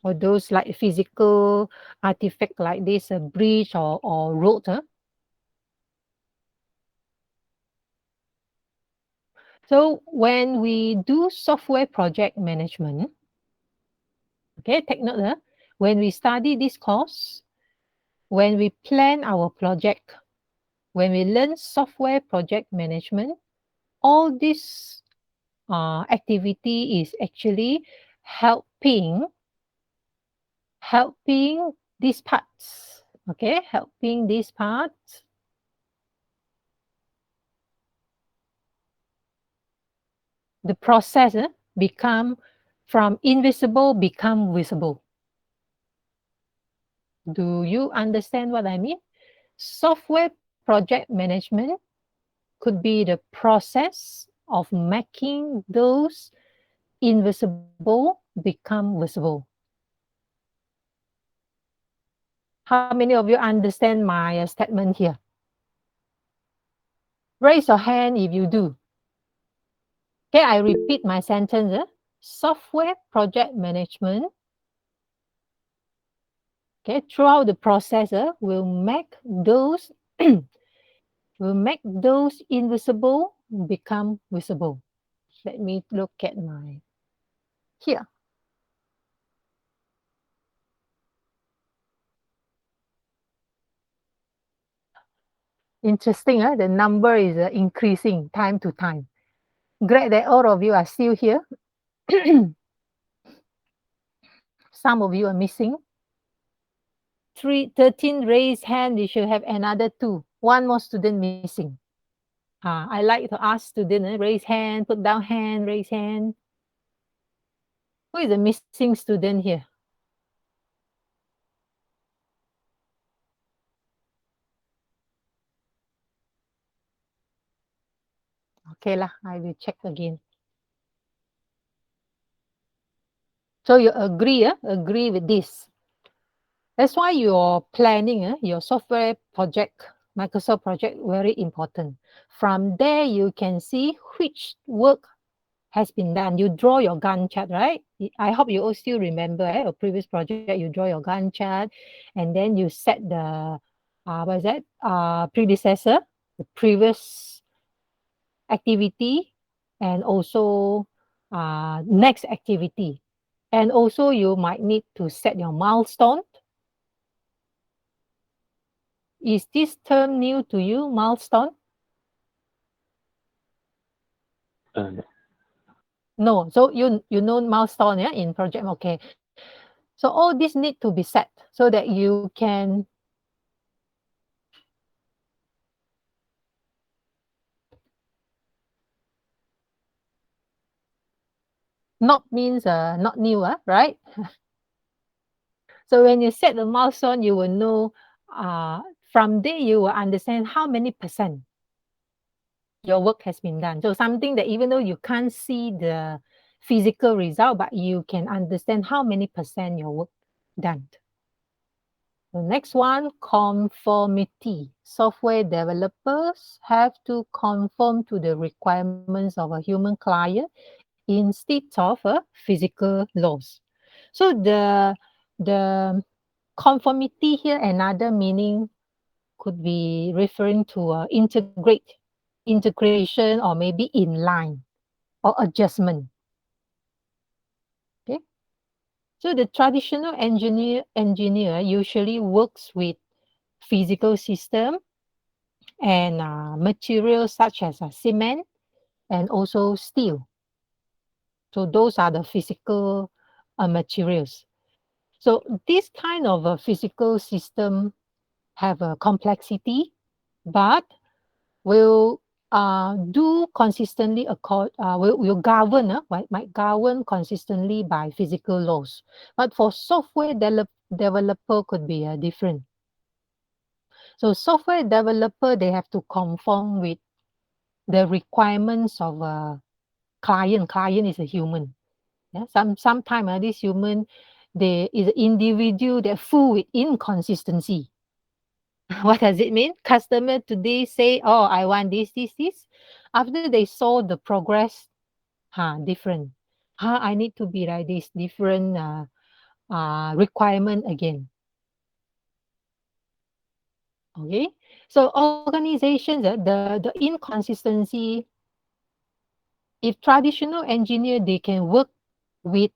Or those like physical artifact like this, a bridge or road. So when we do software project management, okay, take note, when we study this course, when we plan our project, when we learn software project management, all this activity is actually helping these parts, okay, helping these parts the process become from invisible become visible. Do you understand what I mean? Software project management could be the process of making those invisible become visible. How many of you understand my statement here? Raise your hand if you do. Okay, I repeat my sentence. Software project management, okay, throughout the process will make those invisible become visible. Let me look at my here. Interesting, the number is increasing time to time. Great that all of you are still here. Some of you are missing. 13 raised hand, we should have another 2. One more student missing. I like to ask students, raise hand, put down hand, raise hand. Who is the missing student here? Okay lah, I will check again. So you agree with this. That's why your planning, your software project, Microsoft project, very important. From there, you can see which work has been done. You draw your Gantt chart, right? I hope you all still remember a previous project, you draw your Gantt chart, and then you set the, predecessor, the previous activity, and also next activity. And also you might need to set your milestone. Is this term new to you, milestone? No. No, so you know milestone, in project, okay. So all this need to be set so that you can not means not new, right? So when you set the milestone, you will know from there you will understand how many percent your work has been done. So something that even though you can't see the physical result, but you can understand how many percent your work done. The next one, conformity. Software developers have to conform to the requirements of a human client instead of a physical laws. So the conformity here, another meaning could be referring to integration, or maybe in line or adjustment. Okay. So the traditional engineer usually works with physical system and materials such as cement and also steel. So those are the physical materials. So this kind of a physical system have a complexity, but will do consistently will govern might govern consistently by physical laws. But for software developer could be different. So software developer, they have to conform with the requirements of a client. Client is a human. Yeah? Sometimes this human, they is an individual that full with inconsistency. What does it mean? Customer today say, oh, I want this. After they saw the progress, different. I need to be like this, different requirement again. Okay, so organizations, the inconsistency, if traditional engineer, they can work with,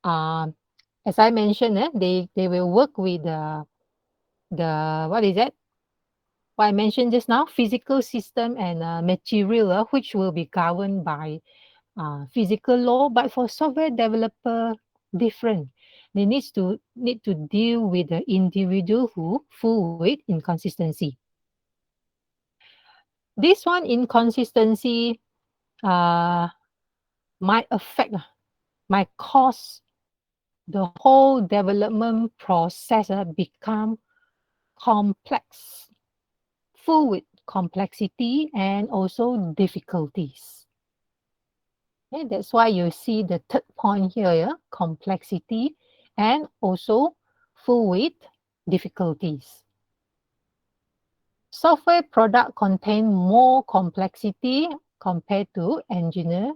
uh, as I mentioned, they will work with the what is that? What I mentioned just now, physical system and material, which will be governed by physical law. But for software developer, different. They need to deal with the individual who full with inconsistency. This one inconsistency uh, might affect, might cause the whole development process become complex, full with complexity and also difficulties. Okay, that's why you see the third point here, complexity and also full with difficulties. Software product contain more complexity compared to engineer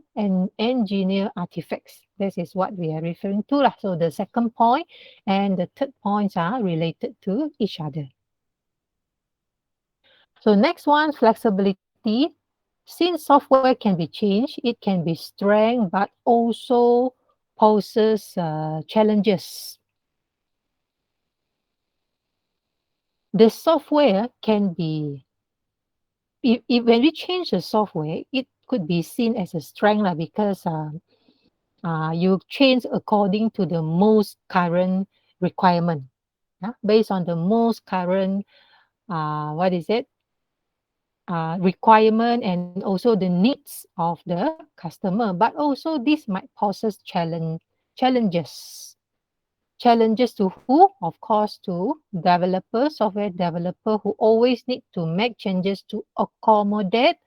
artifacts. This is what we are referring to. So the second point and the third points are related to each other. So next one, flexibility. Since software can be changed, it can be strength, but also poses challenges. The software can be, if when we change the software, it could be seen as a strength because you change according to the most current requirement, based on the most current what is it requirement and also the needs of the customer. But also this might poses challenges. Challenges to who? Of course, to developers, software developer, who always need to make changes to accommodate.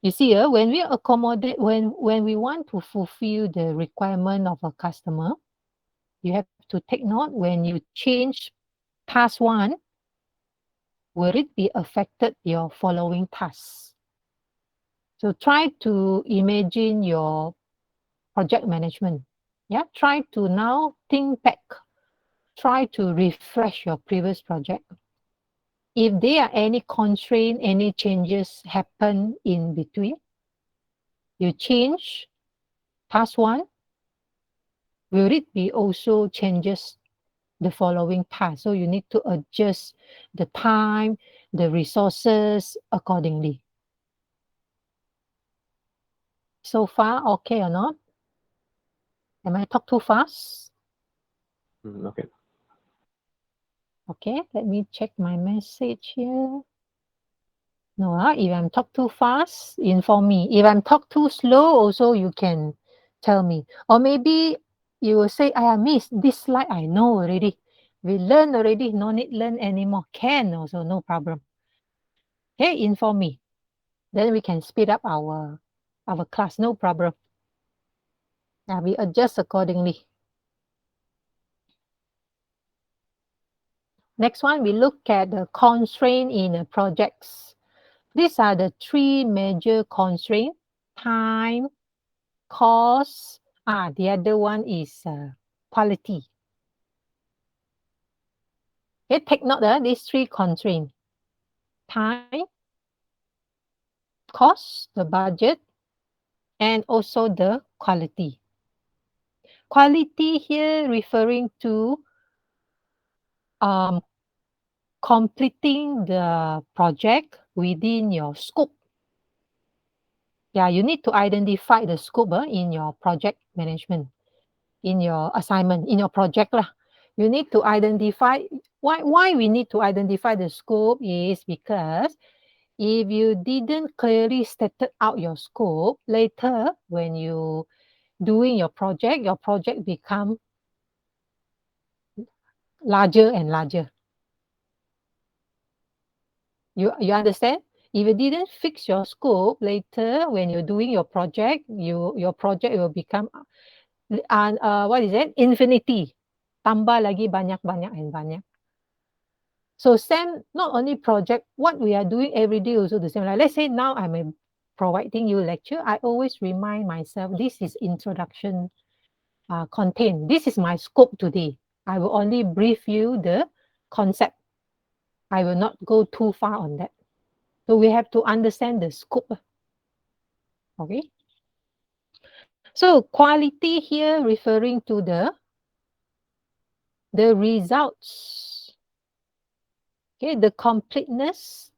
You see, when we accommodate, when we want to fulfill the requirement of a customer, you have to take note when you change task one, will it be affected your following tasks? So try to imagine your project management. Yeah, try to now think back. Try to refresh your previous project. If there are any constraint, any changes happen in between, you change task one, will it be also changes the following task? So you need to adjust the time, the resources accordingly. So far, okay or not? Am I talk too fast? Okay. Okay, let me check my message here. No, if I'm talk too fast, inform me. If I'm talk too slow, also you can tell me. Or maybe you will say, I miss this slide, I know already. We learn already, no need learn anymore. Can also, no problem. Okay, inform me. then we can speed up our class, no problem. Yeah, we adjust accordingly. Next one, we look at the constraint in projects. These are the three major constraints: time, cost. The other one is quality. Okay, take note of these three constraints: time, cost, the budget, and also the quality. Quality here referring to completing the project within your scope. Yeah, you need to identify the scope in your project management, in your assignment, in your project lah. You need to identify why we need to identify the scope is because if you didn't clearly stated out your scope, later when you doing your project become larger and larger. You understand? If you didn't fix your scope, later when you're doing your project, your project will become what is it? Infinity. Tambah lagi banyak and banyak. So same, not only project, what we are doing every day also the same. Like let's say now I'm providing you lecture, I always remind myself this is introduction content. This is my scope today. I will only brief you the concept. I will not go too far on that. So we have to understand the scope. Okay. So quality here referring to the results. Okay, the completeness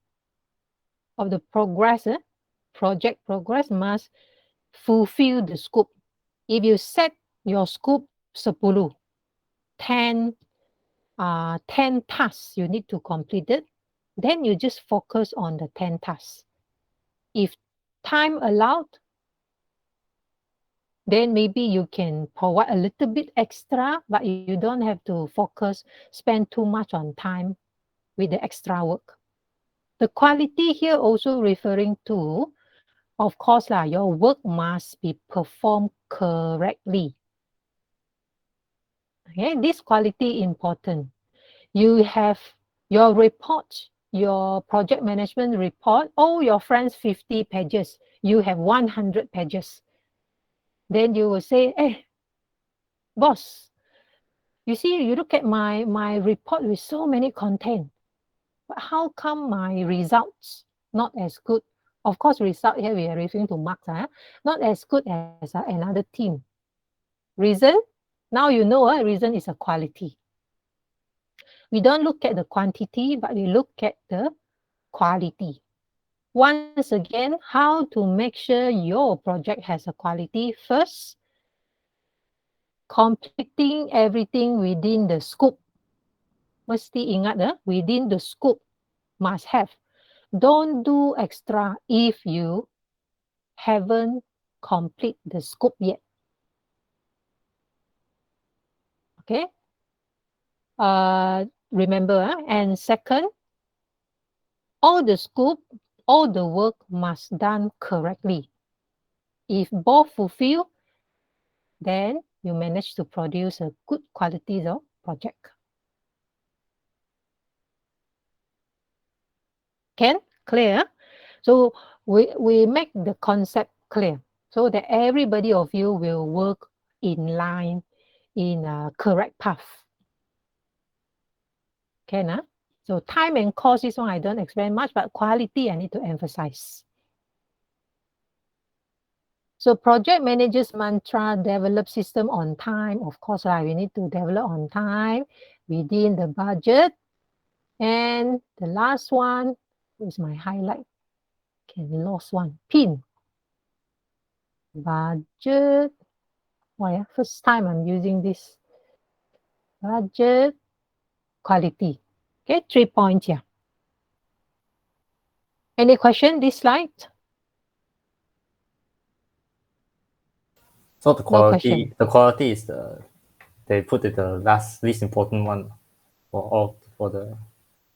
of the progress, project progress must fulfill the scope. If you set your scope 10, 10 tasks you need to complete it, then you just focus on the 10 tasks. If time allowed, then maybe you can provide a little bit extra, but you don't have to spend too much on time with the extra work. The quality here also referring to, of course, your work must be performed correctly. Okay, this quality important. You have your report, your project management report, all your friends 50 pages, you have 100 pages. Then you will say, hey, boss, you see, you look at my report with so many content, but how come my results not as good? Of course, result here we are referring to marks, not as good as another team. Reason? Now you know, reason is a quality. We don't look at the quantity, but we look at the quality. Once again, how to make sure your project has a quality? First, completing everything within the scope. Mesti ingat, within the scope must have. Don't do extra if you haven't complete the scope yet. Okay. Remember, and second, all the scope, all the work must done correctly. If both fulfill, then you manage to produce a good quality of project. Can? Clear? So we make the concept clear so that everybody of you will work in line, in a correct path. Can? So time and cost, this one I don't explain much, but quality I need to emphasize. So project managers mantra, develop system on time. Of course, we need to develop on time within the budget. And the last one is my highlight. Okay, lost one. Pin. Budget. Why? First time I'm using this. Budget. Quality. Okay, 3 points here. Any question this slide? So the No question. quality is they put it the least important one for the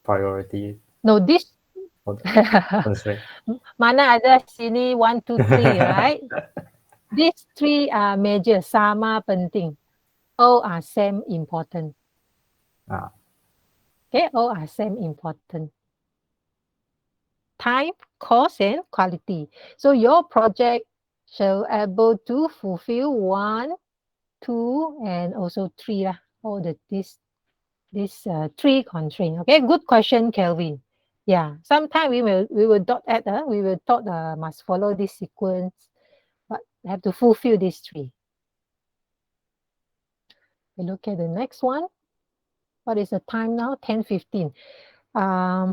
priority. No, this Constraint. Mana ada sini 1, 2, 3, right? These 3 are major, sama penting. All are same important. Okay, all are same important. Time, cost, and quality. So your project shall able to fulfill 1, 2, and also 3 lah. All these 3 constraints. Okay, good question, Kelvin. Yeah, sometimes we will dot at we will thought must follow this sequence, but have to fulfill these 3. We look at the next one. What is the time now? 10:15. I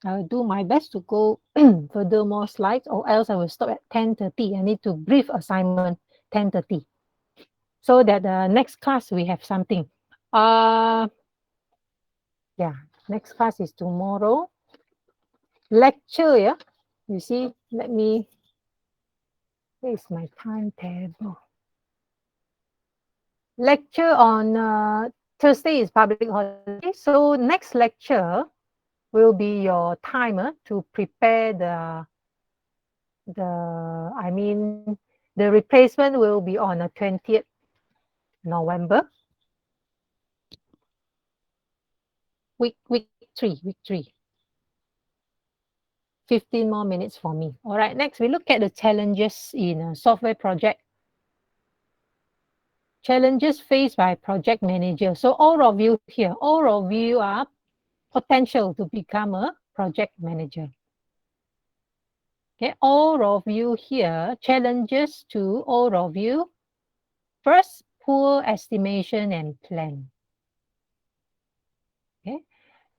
will do my best to go further more slides, or else I will stop at 10:30. I need to brief assignment 10:30, so that the next class we have something. Yeah, next class is tomorrow. Lecture, yeah. You see, let me. Where is my timetable? Lecture on Thursday is public holiday, so next lecture will be your timer to prepare the the replacement will be on the 20th November. Week 3. 15 more minutes for me. All right, next we look at the challenges in a software project. Challenges faced by project manager. So all of you here, all of you are potential to become a project manager. Okay, all of you here, challenges to all of you. First, poor estimation and plan. Okay,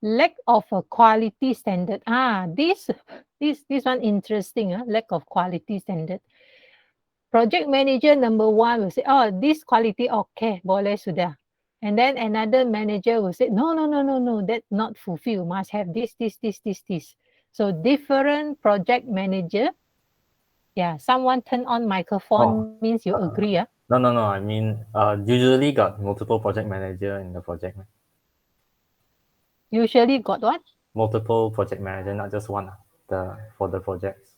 lack of a quality standard. This one interesting. Lack of quality standard. Project manager number 1 will say, oh, this quality okay, boleh sudah. And then another manager will say, no, that's not fulfilled. Must have this. So different project manager. Yeah, someone turn on microphone means you agree. No. I mean, usually got multiple project manager in the project. Usually got what? Multiple project manager, not just one. For the projects.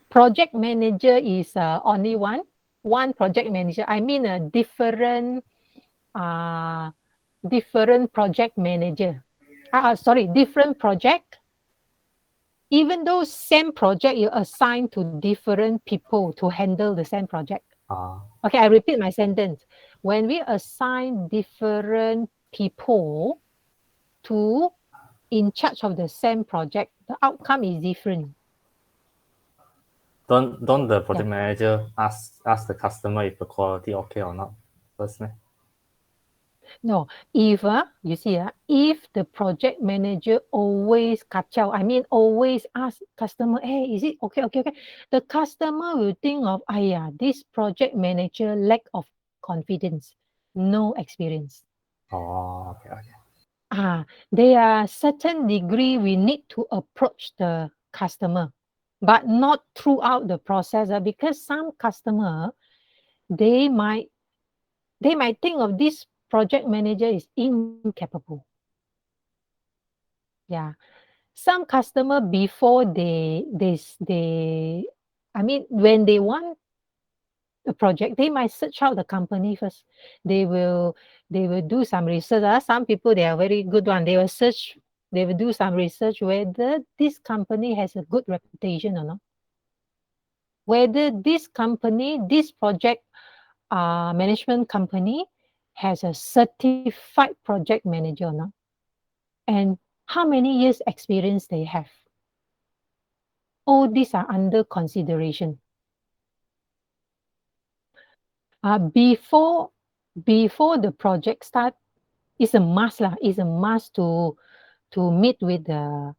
Project manager is only one project manager. I mean a different project manager. Different project. Even though same project, you assign to different people to handle the same project. Okay, I repeat my sentence. When we assign different people to in charge of the same project, the outcome is different. Don't the project manager ask the customer if the quality okay or not first? No, if you see, if the project manager always kacau, I mean always ask customer, hey, is it okay? The customer will think of, this project manager lack of confidence, no experience. Okay. There are certain degree we need to approach the customer, but not throughout the process, because some customer, they might think of this project manager is incapable. Yeah, some customer before when they want a project, they might search out the company first. They will do some research. Some people, they are very good one. They will do some research whether this company has a good reputation or not. Whether this company, this project management company has a certified project manager or not, and how many years experience they have. All these are under consideration. Before the project start, it's a must It's a must to meet with the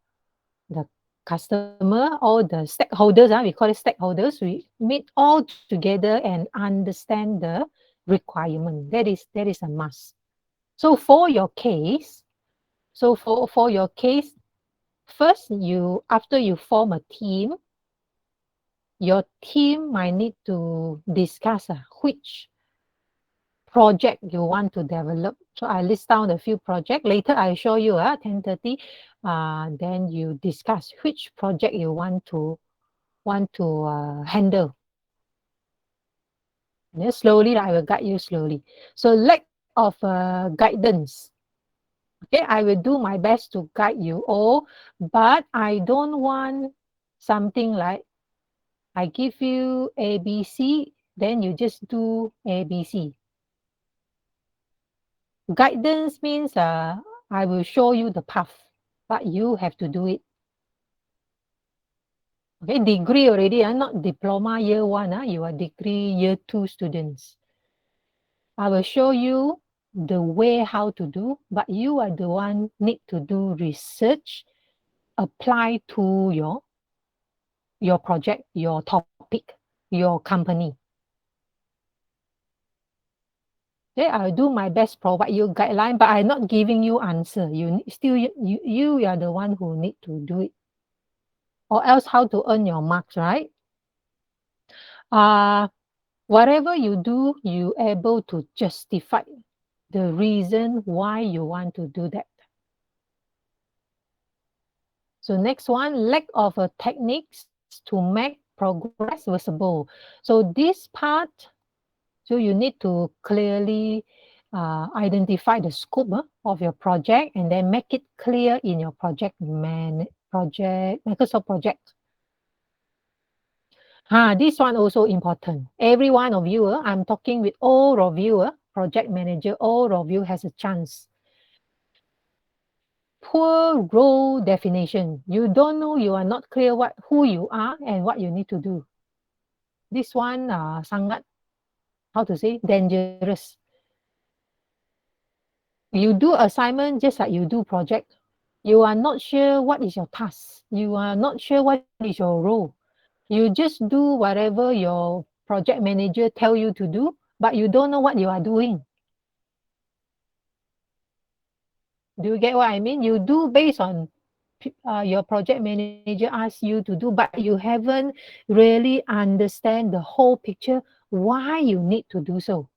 customer or the stakeholders. We call it stakeholders. We meet all together and understand the requirement. That is a must. So for your case, first after you form a team, your team might need to discuss which project you want to develop. So I list down a few projects. Later I show you 10:30. Then you discuss which project you want to handle. Then slowly I will guide you slowly. So lack of guidance. Okay, I will do my best to guide you all, but I don't want something like I give you ABC, then you just do ABC. Guidance means I will show you the path, but you have to do it. Okay, degree already, not diploma year 1, you are degree year 2 students. I will show you the way how to do, but you are the one need to do research, apply to your project, your topic, your company. Okay, I'll do my best provide you guideline, but I'm not giving you answer. You are the one who need to do it. Or else how to earn your marks, right? Whatever you do, you able to justify the reason why you want to do that. So next one, lack of techniques to make progress visible. So this part, so you need to clearly identify the scope of your project and then make it clear in your Microsoft project. This one also important. Every one of you, I'm talking with all of you, project manager, all of you has a chance. Poor role definition. You don't know, you are not clear who you are and what you need to do. This one sangat, how to say, dangerous. You do assignment just like you do project. You are not sure what is your task. You are not sure what is your role. You just do whatever your project manager tell you to do, but you don't know what you are doing. Do you get what I mean? You do based on your project manager asks you to do, but you haven't really understand the whole picture why you need to do so.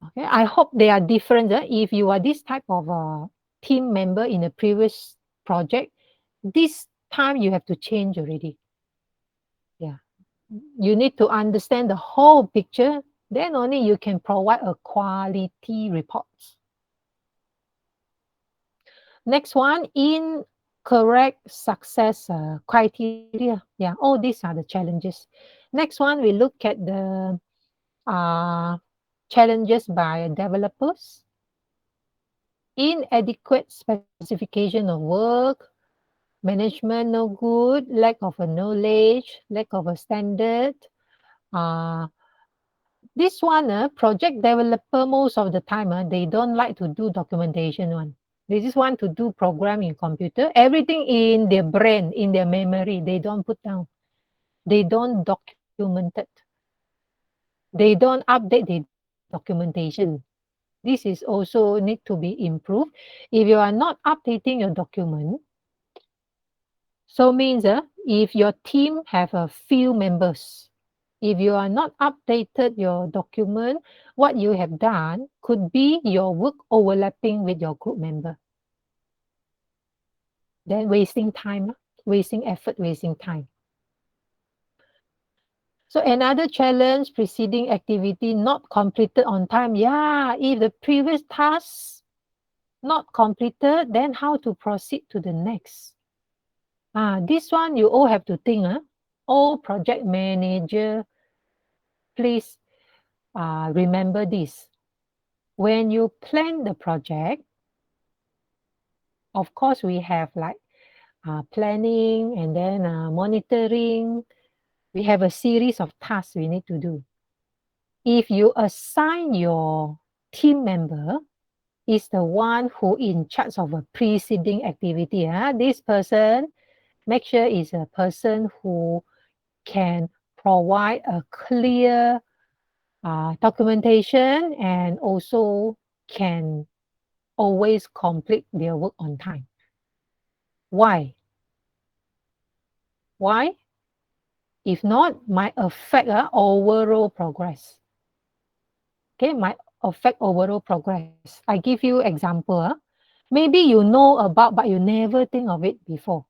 Okay, I hope they are different. If you are this type of team member in a previous project, this time you have to change already. Yeah, you need to understand the whole picture. Then only you can provide a quality report. Next one, incorrect success criteria. Yeah, all these are the challenges. Next one, we look at the challenges by developers. Inadequate specification of work, management no good, lack of a knowledge, lack of a standard. This one, project developer most of the time, they don't like to do documentation one. They just want to do programming computer, everything in their brain, in their memory. They don't put down. They don't document it. They don't update the documentation. This is also need to be improved. If you are not updating your document, so means if your team have a few members, if you are not updated your document, what you have done could be your work overlapping with your group member. Then wasting time, wasting effort, wasting time. So another challenge, preceding activity not completed on time. Yeah, if the previous task not completed, then how to proceed to the next? This one you all have to think. All project manager, please remember this. When you plan the project, of course, we have like planning and then monitoring. We have a series of tasks we need to do. If you assign your team member is the one who in charge of a preceding activity, this person, make sure is a person who can provide a clear documentation and also can always complete their work on time. Why? Why? If not, might affect overall progress. okay, might affect overall progress. I give you example. Maybe you know about, but you never think of it before.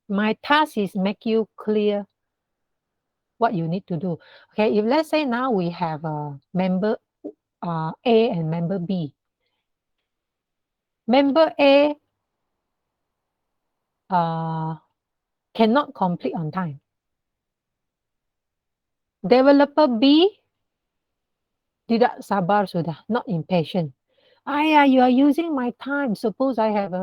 My task is make you clear what you need to do. Okay, if let's say now we have a member A and member B. Member A cannot complete on time. Developer B tidak sabar sudah, not impatient. You are using my time. Suppose I have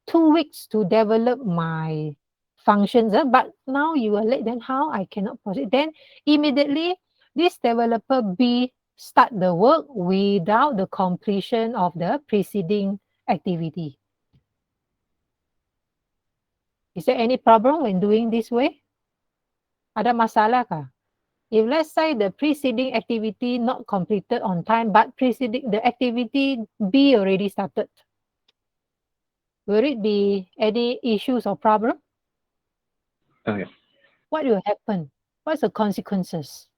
2 weeks to develop my functions, but now you are late, then how I cannot proceed? Then immediately this developer B start the work without the completion of the preceding activity. Is there any problem when doing this way? Ada masalah kah? If let's say the preceding activity not completed on time, but preceding the activity B already started, will it be any issues or problem? Oh, yeah. What will happen? What's the consequences?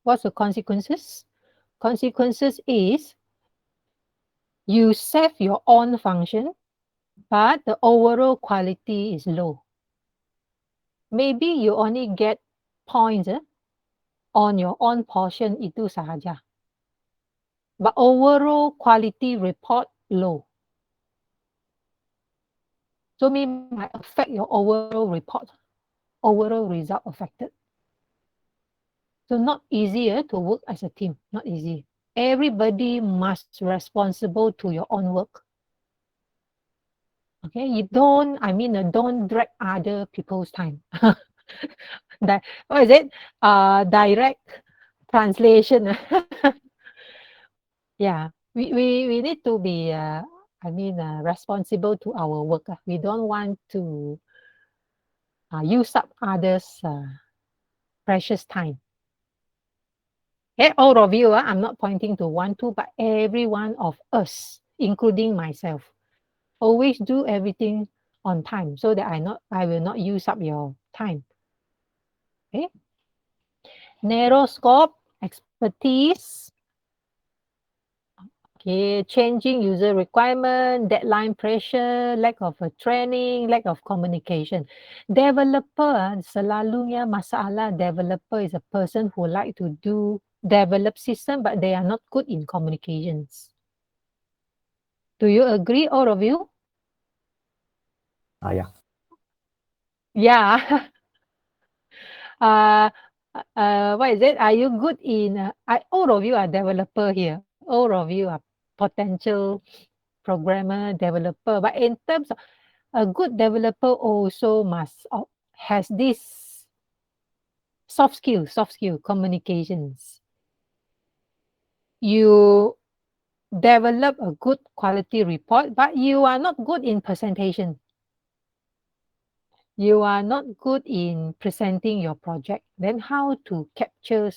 What's the consequences? Consequences is you save your own function, but the overall quality is low. Maybe you only get points on your own portion itu sahaja. But overall quality report low. So it might affect your overall report, overall result affected. So not easier to work as a team, not easy. Everybody must responsible to your own work. Okay, you don't, don't drag other people's time. That, what is it? Direct translation. Yeah, we need to be, responsible to our work. We don't want to use up others' precious time. Okay, all of you, I'm not pointing to one, two, but every one of us, including myself, always do everything on time so that I will not use up your time. Okay. Narrow scope, expertise. Okay, changing user requirement, deadline pressure, lack of a training, lack of communication. Developer, selalunya masalah developer is a person who like to develop system, but they are not good in communications. Do you agree, all of you? Yeah. Yeah. What is it? Are you good in? All of you are developer here. All of you are potential programmer, developer. But in terms of a good developer, also must has this soft skill, communications. You develop a good quality report, but you are not good in presentation. You are not good in presenting your project. Then how to capture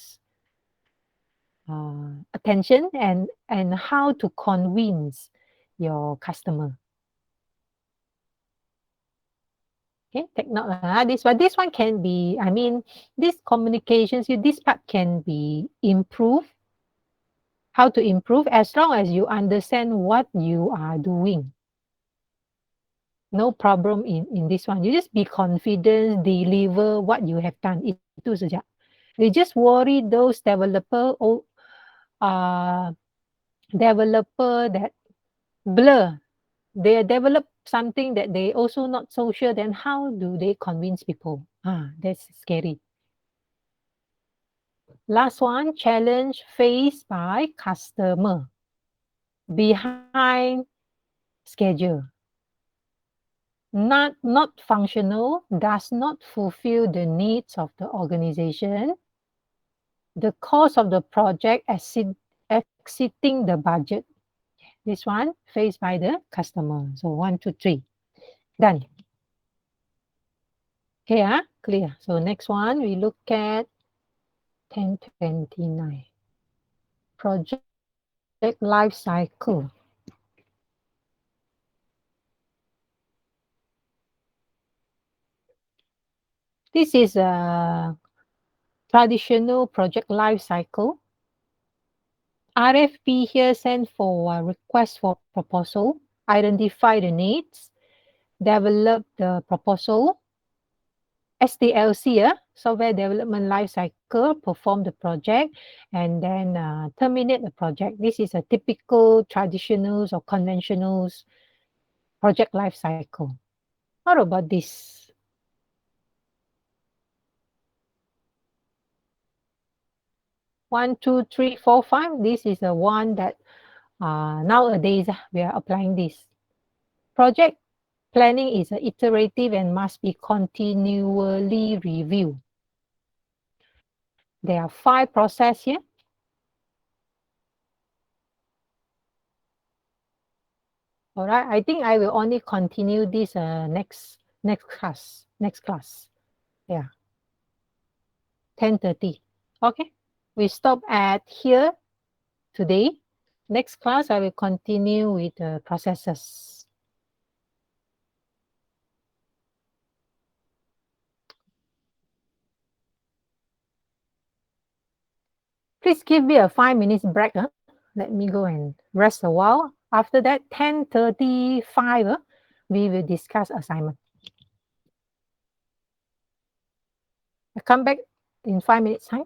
attention and how to convince your customer. Okay, take note. This one can be, this communications, this part can be improved. How to improve as long as you understand what you are doing. No problem in this one. You just be confident, deliver what you have done. Itu saja. We just worry those developer that blur. They develop something that they also not so sure, then how do they convince people? That's scary. Last one, challenge faced by customer behind schedule. Not functional, does not fulfill the needs of the organization. The cost of the project exceeding the budget. This one faced by the customer. So 1, 2, 3. Done. Okay, clear. So next one, we look at 1029. Project life cycle. This is a traditional project life cycle. RFP here send for a request for proposal, identify the needs, develop the proposal, SDLC, software development life cycle, perform the project, and then terminate the project. This is a typical traditionals or conventionals project life cycle. How about this? One, two, three, four, five. This is the one that nowadays we are applying this. Project planning is iterative and must be continually reviewed. There are 5 processes here. All right, I think I will only continue this next class. Yeah, 10:30. Okay, we stop at here today. Next class, I will continue with the processes. Please give me a 5 minutes break. Let me go and rest a while. After that, 10:35, we will discuss assignment. I come back in 5 minutes time.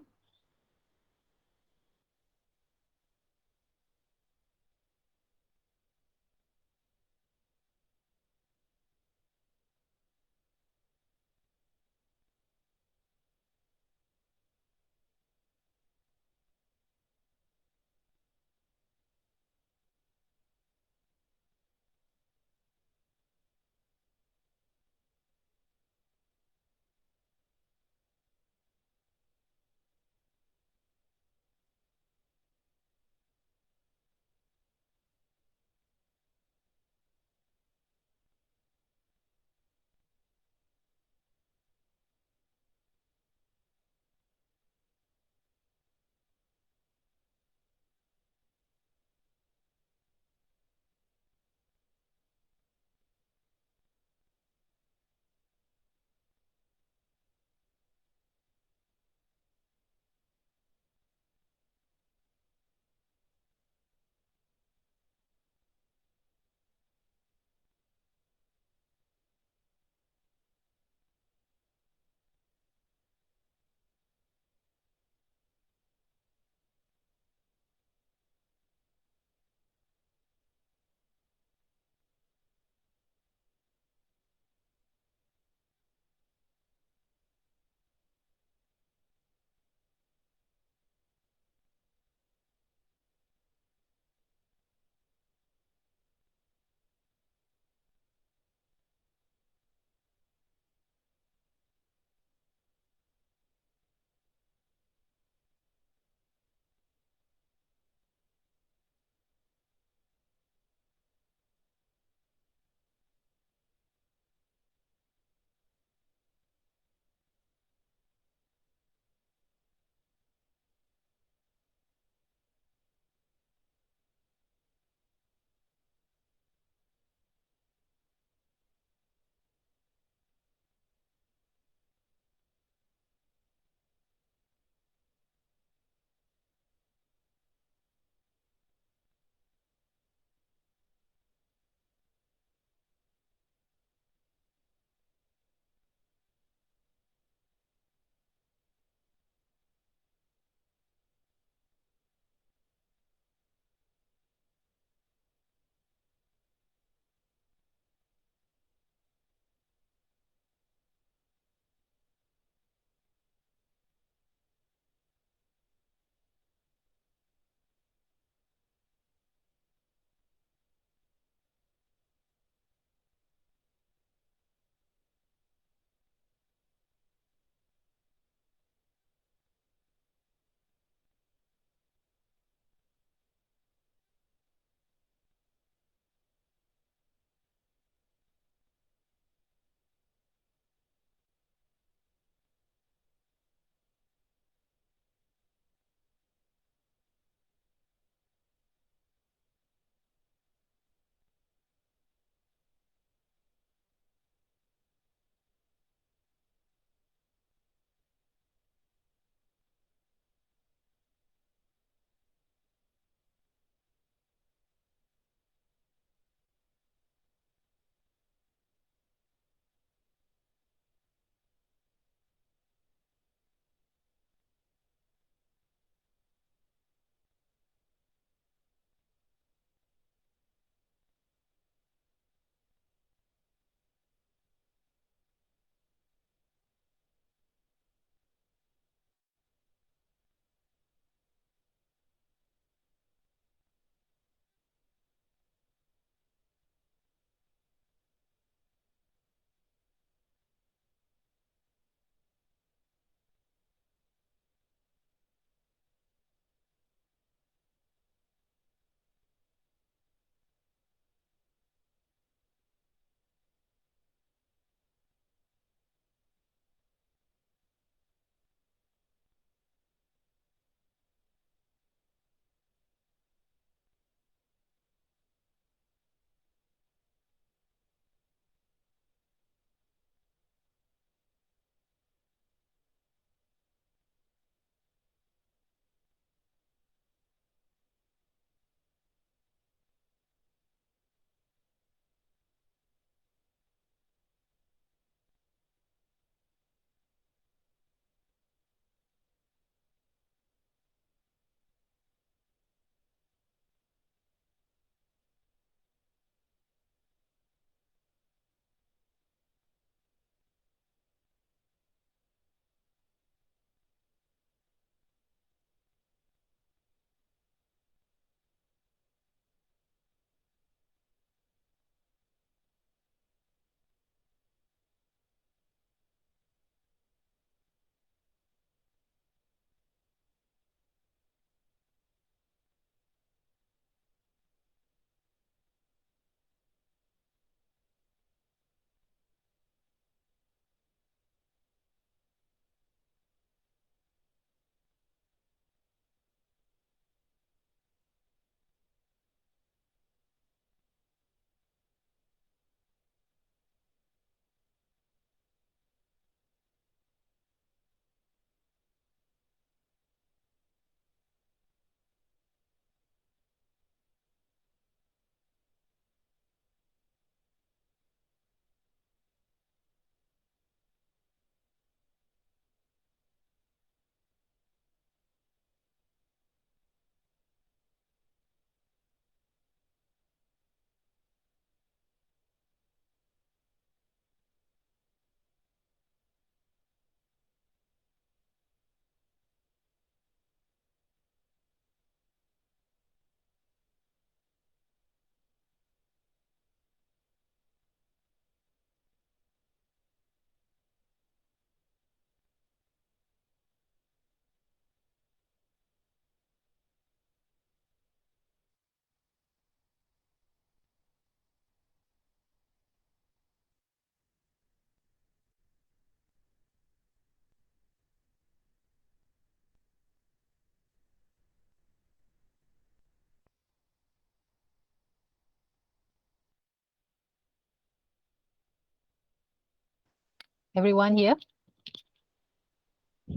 Everyone here?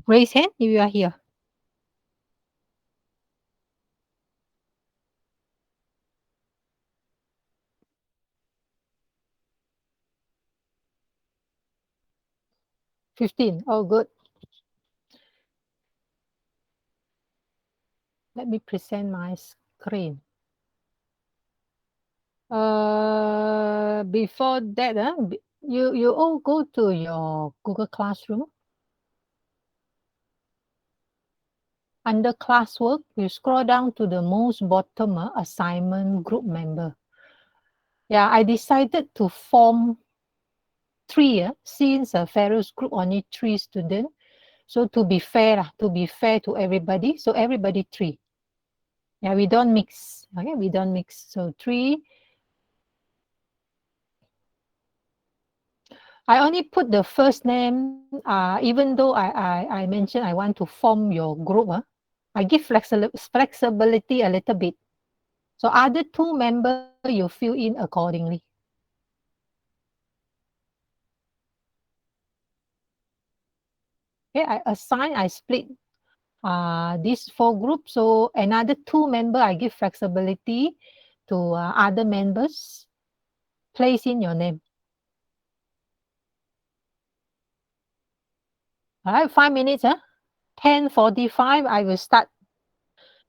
Raise hand if you are here. $15. Oh, good. Let me present my screen. Before that, you all go to your Google Classroom. Under classwork, you scroll down to the most bottom, assignment group member. Yeah, I decided to form 3, since Pharaoh's group only 3 students. So to be fair to everybody, so everybody 3. Yeah, we don't mix. Okay, we don't mix. So 3. I only put the first name, even though I mentioned I want to form your group. I give flexibility a little bit. So other 2 members, you fill in accordingly. Okay, I split these 4 groups. So another 2 members, I give flexibility to other members. Place in your name. All right, 5 minutes. 10:45, I will start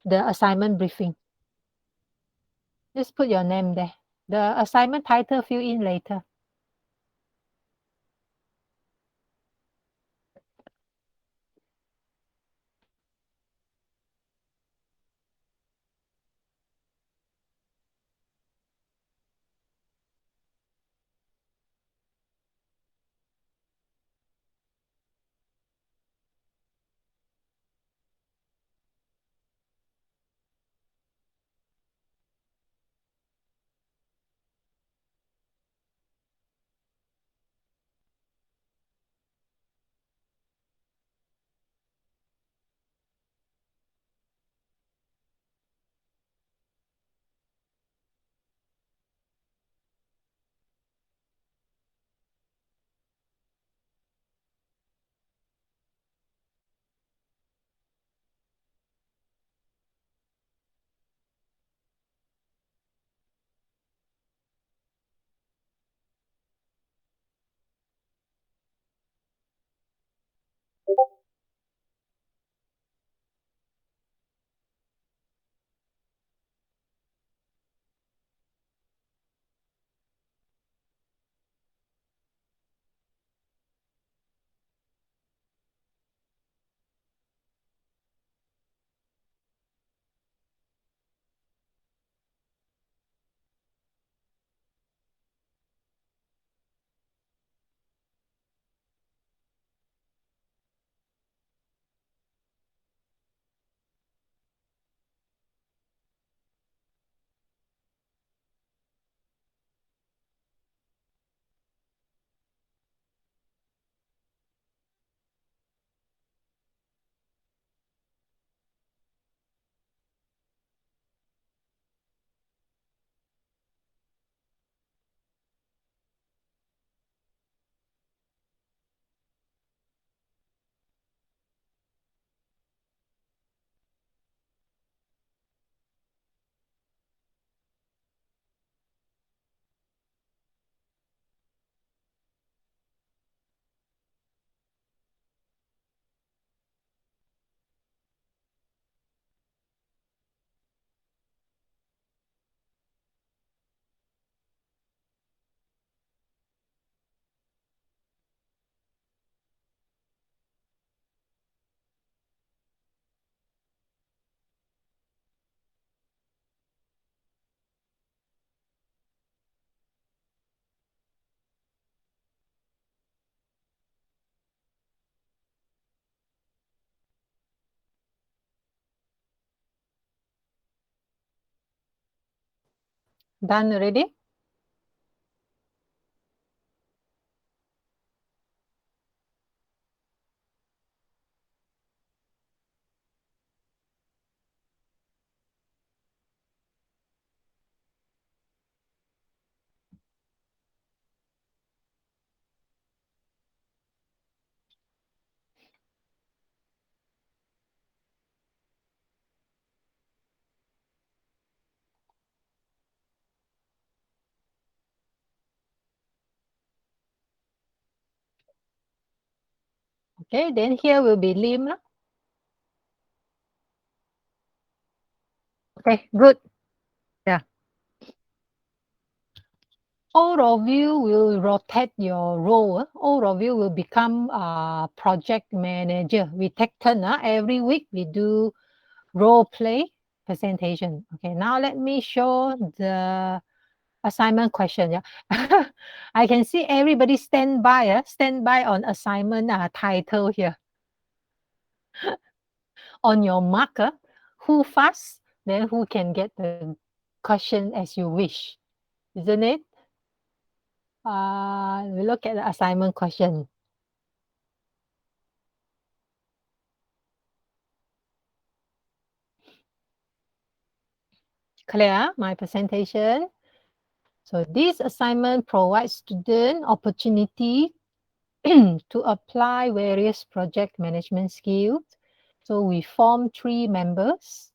the assignment briefing. Just put your name there. The assignment title fill in later. Done already? Okay, then here will be Lim. Okay, good. Yeah. All of you will rotate your role. All of you will become a project manager. We take turn. Every week we do role play presentation. Okay, now let me show the assignment question. Yeah, I can see everybody stand by. Stand by on assignment title here. On your marker, who fast, then who can get the question as you wish, isn't it? We look at the assignment question. Clear my presentation? So this assignment provides student opportunity to apply various project management skills. So we form 3 members.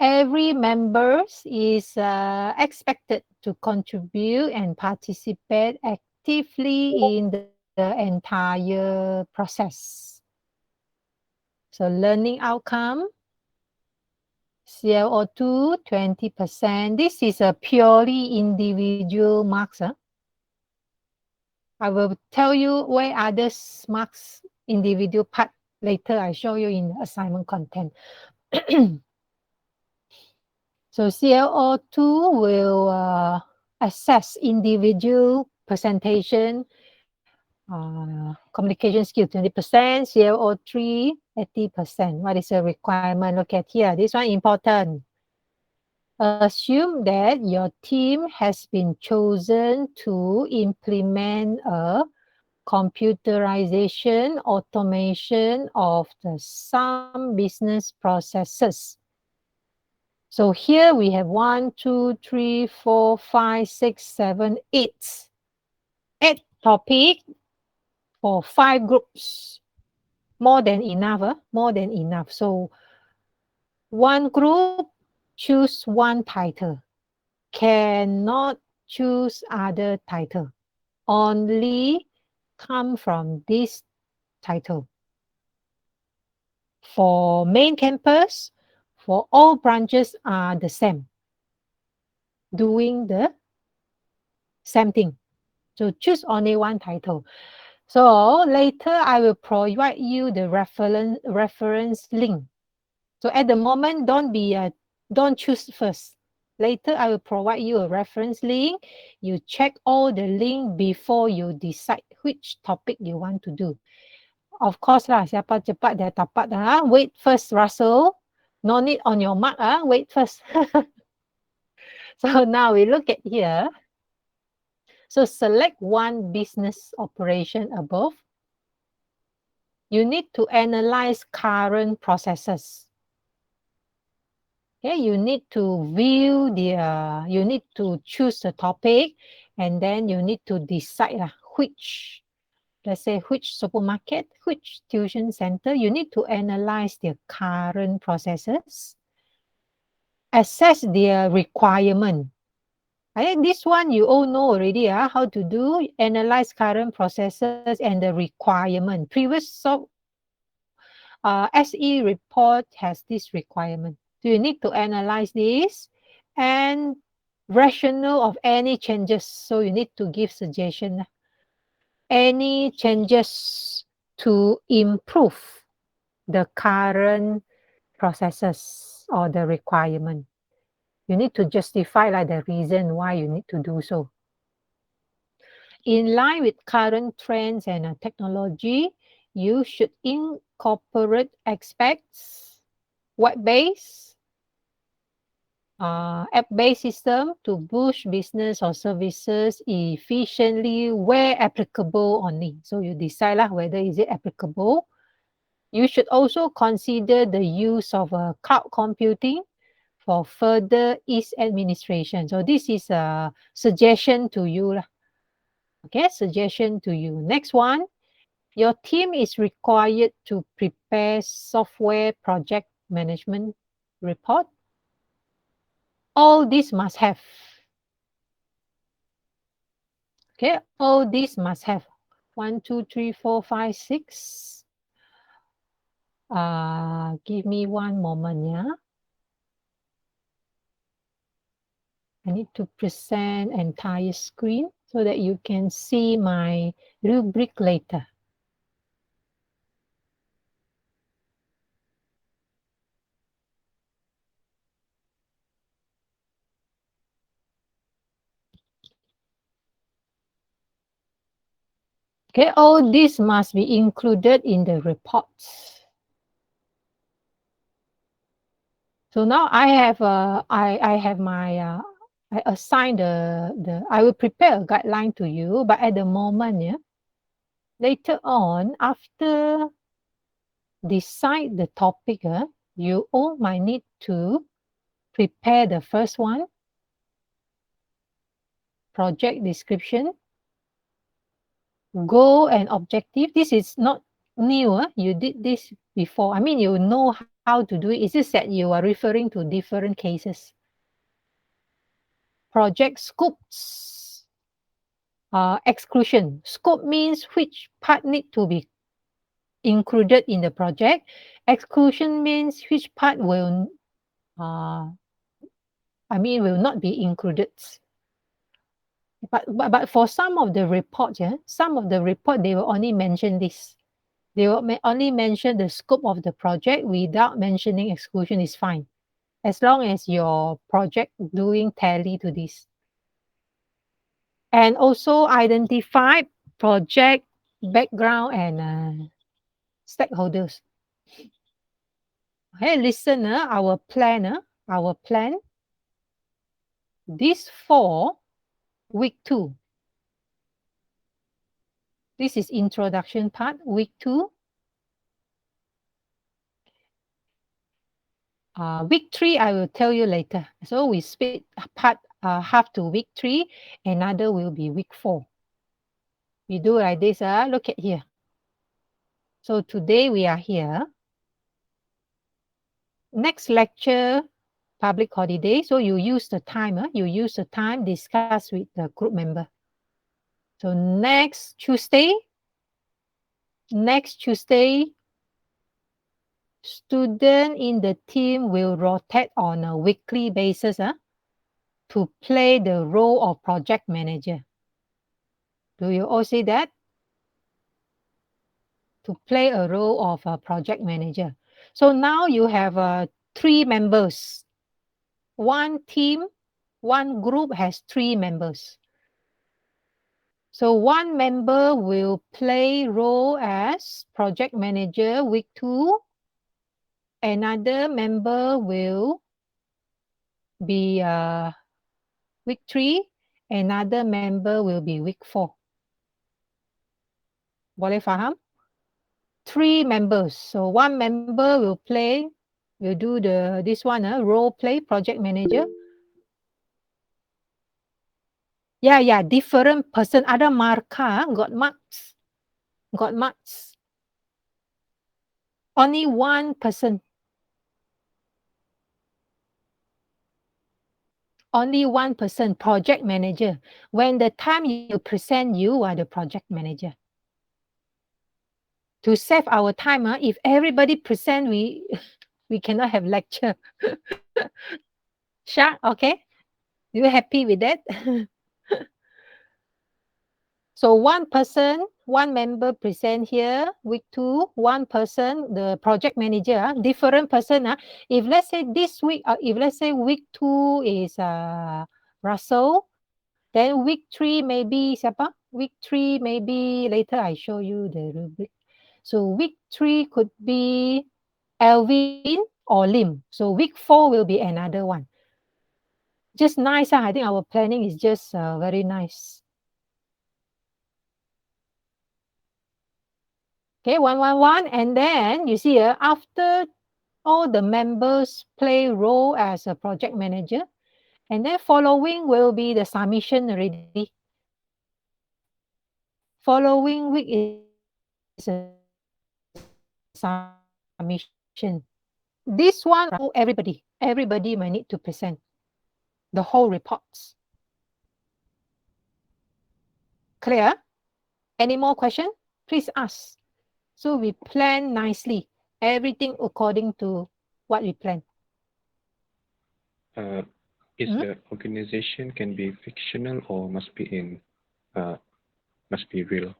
Every member is expected to contribute and participate actively in the entire process. So learning outcome, CO2, 20%. This is a purely individual marks. I will tell you where others marks individual part later. I show you in assignment content. So CO2 will assess individual presentation, communication skill 20%, CO3 80%. What is the requirement? Look at here. This one important. Assume that your team has been chosen to implement a computerization, automation of some business processes. So here we have 1, 2, 3, 4, 5, 6, 7, 8. 8 topic for 5 groups. More than enough, more than enough. So one group choose one title. Cannot choose other title. Only come from this title. For main campus, for all branches are the same. Doing the same thing. So choose only one title. So later I will provide you the reference link. So at the moment, don't choose first. Later I will provide you a reference link. You check all the link before you decide which topic you want to do. Of course lah, siapa cepat dia dapat. Wait first, Russell. No need on your mark. Wait first. So now we look at here. So select one business operation above. You need to analyze current processes. Okay, you need to view you need to choose the topic, and then you need to decide which, let's say, which supermarket, which tuition center. You need to analyze their current processes, assess their requirement. I think this one you all know already, how to do, analyze current processes and the requirement. Previous SE report has this requirement. So you need to analyze this and rationale of any changes. So you need to give suggestion. Any changes to improve the current processes or the requirement. You need to justify the reason why you need to do so. In line with current trends and technology, you should incorporate aspects, web-based, app-based system to boost business or services efficiently where applicable only. So you decide whether is it applicable. You should also consider the use of cloud computing for further ease administration. So this is a suggestion to you. Okay, suggestion to you. Next one, your team is required to prepare software project management report. All this must have. Okay, all this must have. 1, 2, 3, 4, 5, 6. Give me one moment, yeah. I need to present entire screen so that you can see my rubric later. Okay, all this must be included in the reports. So now I have I have my I assign I will prepare a guideline to you, but at the moment, yeah, later on after decide the topic, you all might need to prepare the first one, project description, goal and objective. This is not new. You did this before. I mean, you know how to do it. It's just that you are referring to different cases. Project scopes. Exclusion. Scope means which part need to be included in the project. Exclusion means which part will, will not be included. But for some of the reports, some of the report, they will only mention this. They will only mention the scope of the project without mentioning exclusion is fine. As long as your project doing tally to this. And also identify project background and stakeholders. Hey, listen, our plan, this for week 2. This is introduction part, week 2. Week 3, I will tell you later. So we split part half to week 3, another will be week 4. We do like this, look at here. So today we are here. Next lecture, public holiday. So you use the time, discuss with the group member. So next Tuesday, student in the team will rotate on a weekly basis to play the role of project manager. Do you all see that? To play a role of a project manager. So now you have 3 members. One team, one group has 3 members. So one member will play role as project manager week 2. Another member will be week 3. Another member will be week 4. Boleh faham? 3 members. So one member will do this one, role play, project manager. Yeah, different person. Ada marka, got marks. Only one person. Only one person, project manager. When the time you present, you are the project manager. To save our time, if everybody present, we cannot have lecture. Sure, okay? You happy with that? So one person, one member present here, week 2, one person, the project manager, different person. If let's say this week, if let's say week 2 is Russell, then week 3 maybe siapa? Week 3 maybe later I show you the rubric. So week 3 could be Alvin or Lim. So week 4 will be another one. Just nice. I think our planning is just very nice. Okay, 111, and then you see after all the members play role as a project manager, and then following will be the submission already. Following week is a submission. This one, everybody might need to present the whole reports. Clear? Any more question? Please ask. So we plan nicely, everything according to what we plan. Is the organization can be fictional or must be real?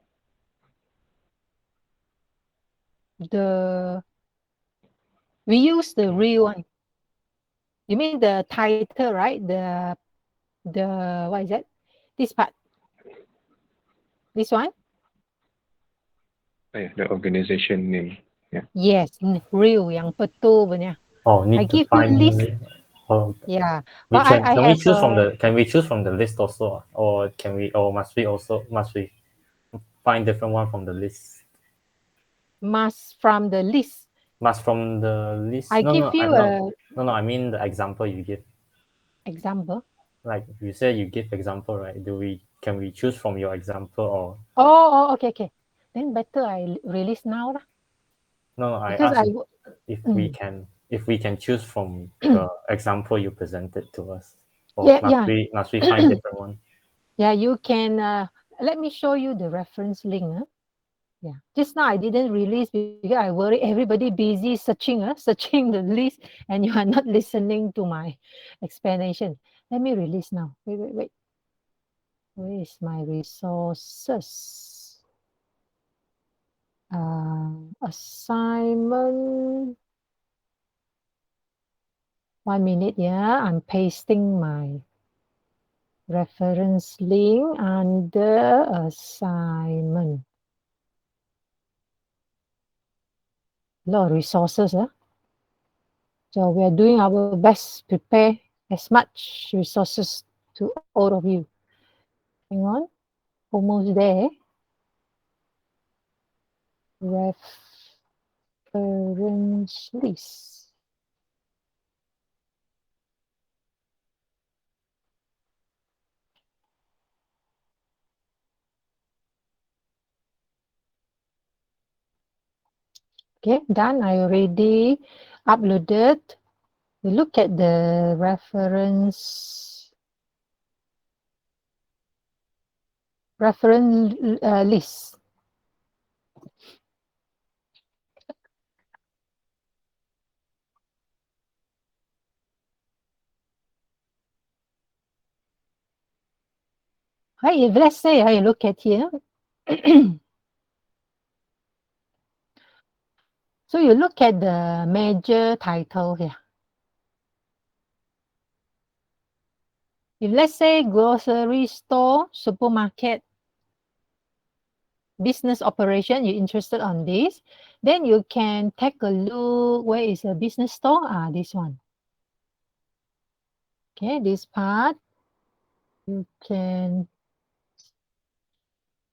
We use the real one. You mean the title, right? The what is that? This part. This one? Yeah, the organization name. Yeah. Yes, real yang betul punya. Oh, need I to give you find list. it. Oh, Yeah, we but can I we have choose from the list also, or must we find different one from the list? must from the list. Must from the list. I give you a I mean the example you give. example. Like you said, you give example, right? Can we choose from your example or? Oh, okay. Then better I release now lah. No, I Because asked if we can choose from the example you presented to us, or yeah. must we find different one? Yeah, you can let me show you the reference link. Yeah, just now I didn't release because I worry everybody busy searching the list, and you are not listening to my explanation. Let me release now. Wait. Where is my resources? Assignment. 1 minute, yeah. I'm pasting my reference link under assignment. A lot of resources. So we are doing our best, prepare as much resources to all of you. Hang on, almost there. Reference list. Okay, done. I already uploaded. We look at the reference list. Right, if let's say I look at here. So you look at the major title here. If let's say grocery store, supermarket, business operation, you're interested on this, then you can take a look. Where is a business store? This one. Okay, this part. You can,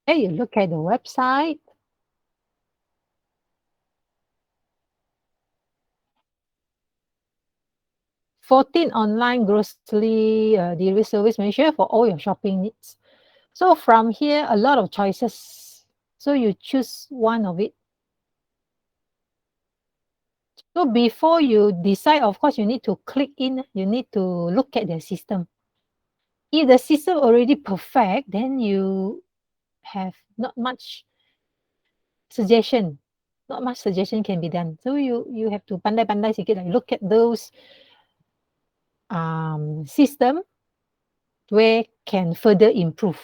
you look at the website. "14 online grocery delivery service manager for all your shopping needs." So from here, a lot of choices. So you choose one of it. So before you decide, of course, you need to click in. You need to look at the system. If the system already perfect, then you have not much suggestion. Not much suggestion can be done. So you have to pandai-pandai sikit, like look at those system where can further improve.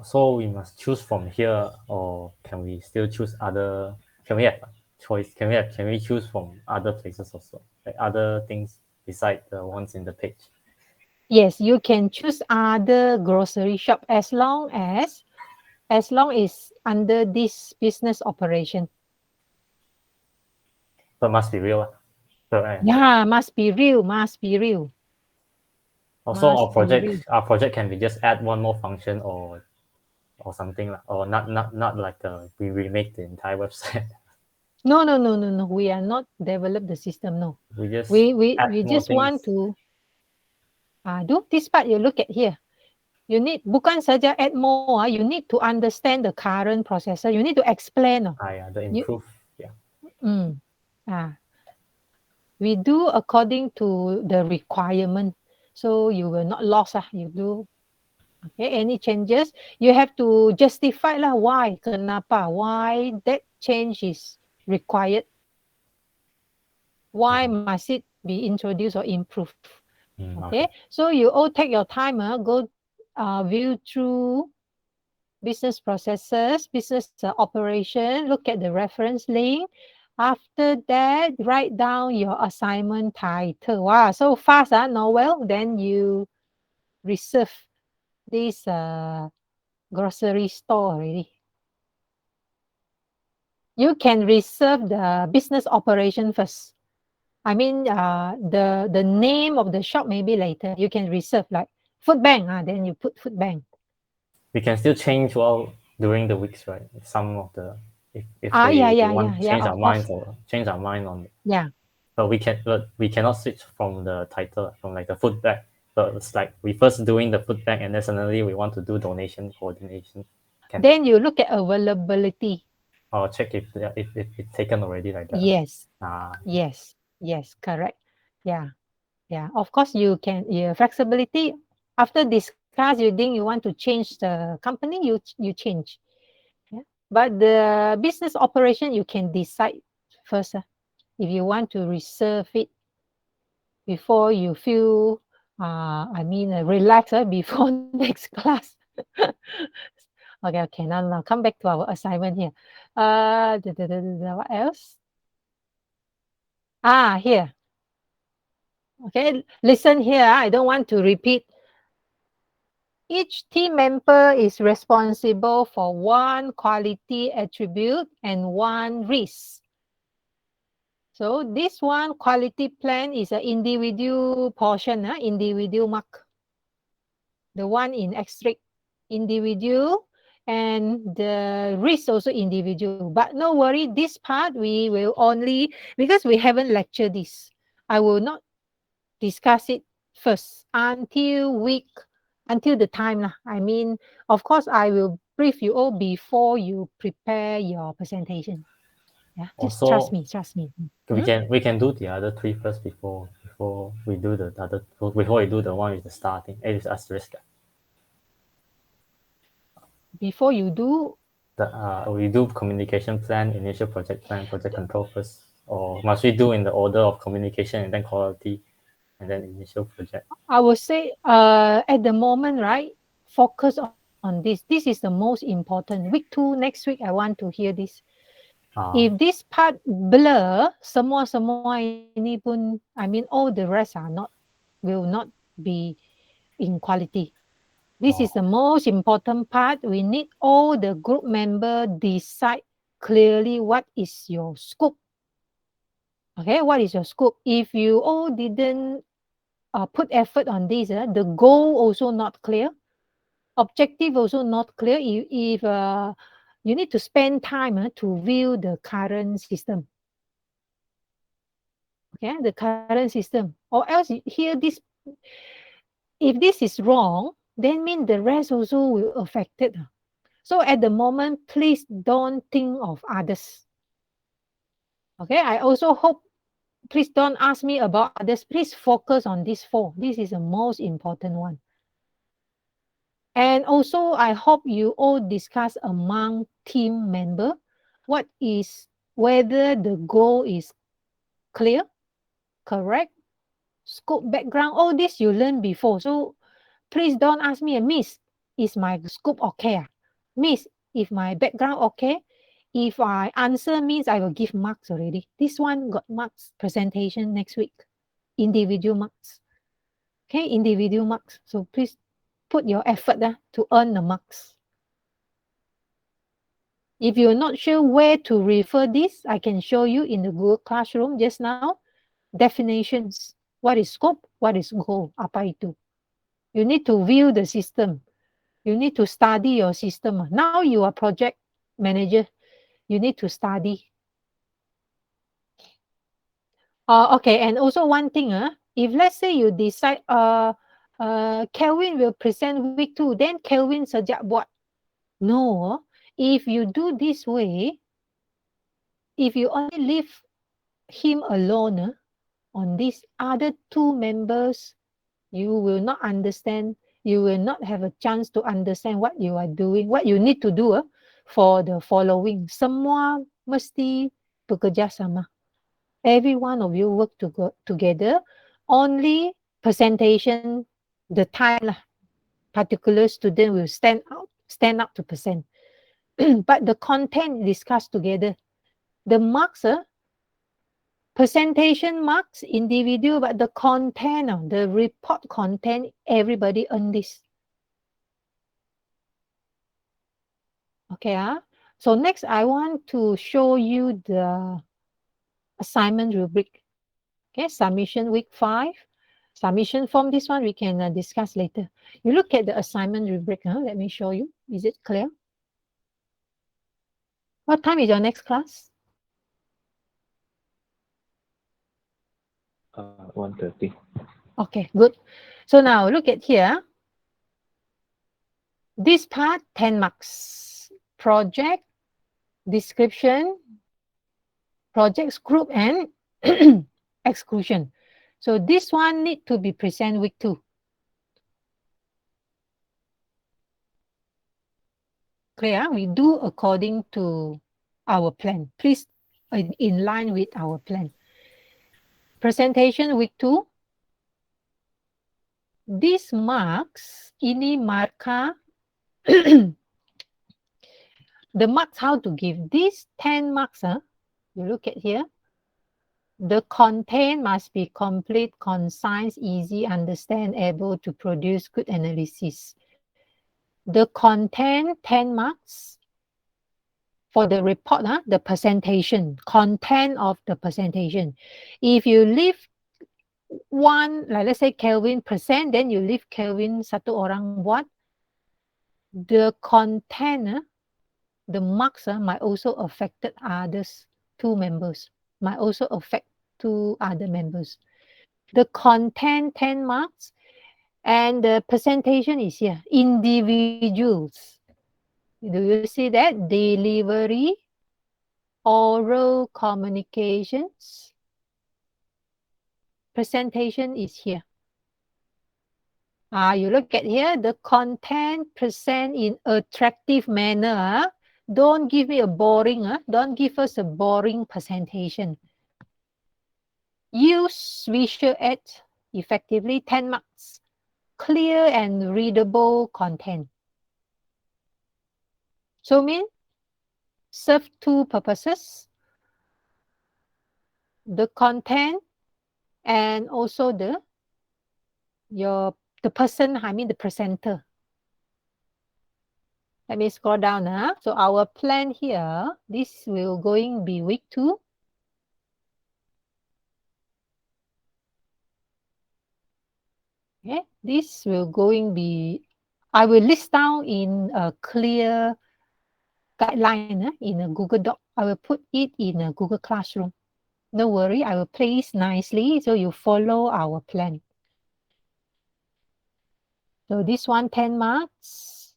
So we must choose from here, or can we still choose other? Can we have choice? Can we choose from other places also, like other things beside the ones in the page? Yes, you can choose other grocery shop as long as under this business operation. But must be real. Yeah, must be real. Also, Must be real. our project can be just add one more function or something like, or not like we remake the entire website. No. We are not develop the system. No, We just we add more just want things. to do this part. You look at here. You need bukan saja add more. You need to understand the current processor. You need to explain. The improve. We do according to the requirement, so you will not lost. You do Okay, any changes, you have to justify lah why, kenapa, why that change is required. Why must it be introduced or improved? Okay, so you all take your time, go view through business processes, business operation, look at the reference link. After that, write down your assignment title. Wow, so fast, Noel. Then you reserve this grocery store already. You can reserve the business operation first. I mean, the name of the shop maybe later. You can reserve like food bank. Then you put food bank. We can still change while during the weeks, right? Some of the if they want to change our minds or change our mind on it. Yeah. But we cannot switch from the title from like the food bag. But it's like we first doing the food bag and then suddenly we want to do donation coordination. Then you look at availability. Or check if it's taken already like that. Yes. Yes, correct. Yeah. Of course, you can flexibility. After discuss, you think you want to change the company, you change. Yeah. But the business operation, you can decide first if you want to reserve it before you feel, relax before next class. Okay. Now come back to our assignment here. What else? Here. Okay, listen here. I don't want to repeat. Each team member is responsible for one quality attribute and one risk. So this one quality plan is an individual portion, individual mark. The one in extract individual and the risk also individual. But no worry, this part we will only, because we haven't lectured this, I will not discuss it first until the time lah. I mean, of course, I will brief you all before you prepare your presentation. Yeah, just trust me. We can do the other three first before we do the other before we do the one with the starting. It is asterisk. Before you do we do communication plan, initial project plan, project control first, or must we do in the order of communication and then quality and then initial project? I would say at the moment, right, focus on this. This is the most important. Week 2 next week, I want to hear this. If this part blur, semua ini pun, I mean, all the rest will not be in quality. This is the most important part. We need all the group member decide clearly what is your scope. Okay, what is your scope? If you all didn't put effort on this, the goal also not clear, objective also not clear. If you need to spend time to view the current system. Okay, the current system, or else here this, if this is wrong, then mean the rest also will affect it. So at the moment, please don't think of others. Okay, I also hope, please don't ask me about others. Please focus on these 4. This is the most important one. And also, I hope you all discuss among team member whether the goal is clear, correct, scope, background, all this you learned before. So please don't ask me, Miss, is my scope okay? Miss, if my background okay? If I answer means I will give marks already. This one got marks presentation next week. Individual marks. Okay, individual marks. So please put your effort to earn the marks. If you're not sure where to refer this, I can show you in the Google Classroom just now. Definitions. What is scope? What is goal? Apa itu? You need to view the system. You need to study your system. Now you are project manager. You need to study. Okay, and also one thing, if let's say you decide Kelvin will present week 2, then Kelvin sejak buat. No, if you do this way, if you only leave him alone on these other 2 members, you will not understand you will not have a chance to understand what you are doing, what you need to do for the following. Semua mesti bekerja sama. Every one of you work together. Only presentation, the time lah, particular student will stand up to present. But the content discussed together. The marks, presentation marks individual, but the content, the report content, everybody earn this. Okay, so next I want to show you the assignment rubric. Okay, submission week 5. Submission form, this one we can discuss later. You look at the assignment rubric. Let me show you. Is it clear? What time is your next class? 1:30. Okay, good. So now look at here. This part, 10 marks. Project, description, projects group, and exclusion. So this one need to be present week 2. Clear? We do according to our plan. Please, in line with our plan. Presentation week 2. These marks, ini marka, the marks how to give. These 10 marks, you look at here. The content must be complete, concise, easy, understand, able to produce good analysis. The content, 10 marks. For the report, the presentation, content of the presentation. If you leave one, like let's say Kelvin present, then you leave Kelvin satu orang buat, the content, the marks might also affect others, 2 members, might also affect 2 other members. The content, 10 marks, and the presentation is here, individuals. Do you see that? Delivery, oral communications, presentation is here. You look at here, the content present in attractive manner. Don't give me a boring, don't give us a boring presentation. Use visual aid effectively, 10 marks. Clear and readable content. So mean, serve 2 purposes. The content and also the person, I mean the presenter. Let me scroll down. So our plan here, this will going be week 2. Okay, this will going be, I will list down in a clear guideline in a Google Doc. I will put it in a Google Classroom. No worry, I will place nicely so you follow our plan. So this one, 10 marks.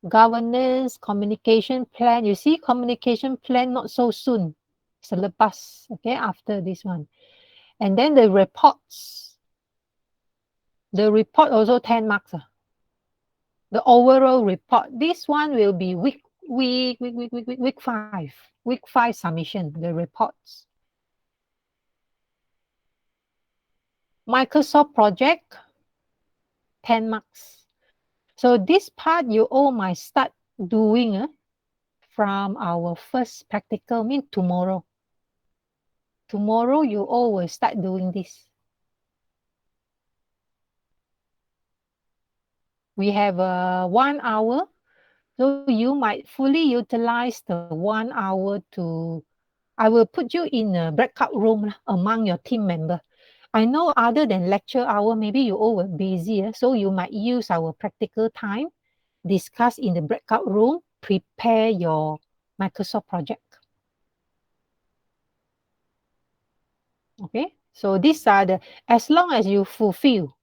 Governance, communication plan. You see, communication plan not so soon. Selepas, okay, after this one. And then the reports. The report also 10 marks. The overall report. This one will be week 5. Week 5 submission, the reports. Microsoft project, 10 marks. So this part you all might start doing from our first practical, mean tomorrow. Tomorrow you all will start doing this. We have 1 hour, so you might fully utilize the 1 hour to, I will put you in a breakout room among your team member. I know other than lecture hour, maybe you all were busy, so you might use our practical time, discuss in the breakout room, prepare your Microsoft project. Okay, so these are the, as long as you fulfill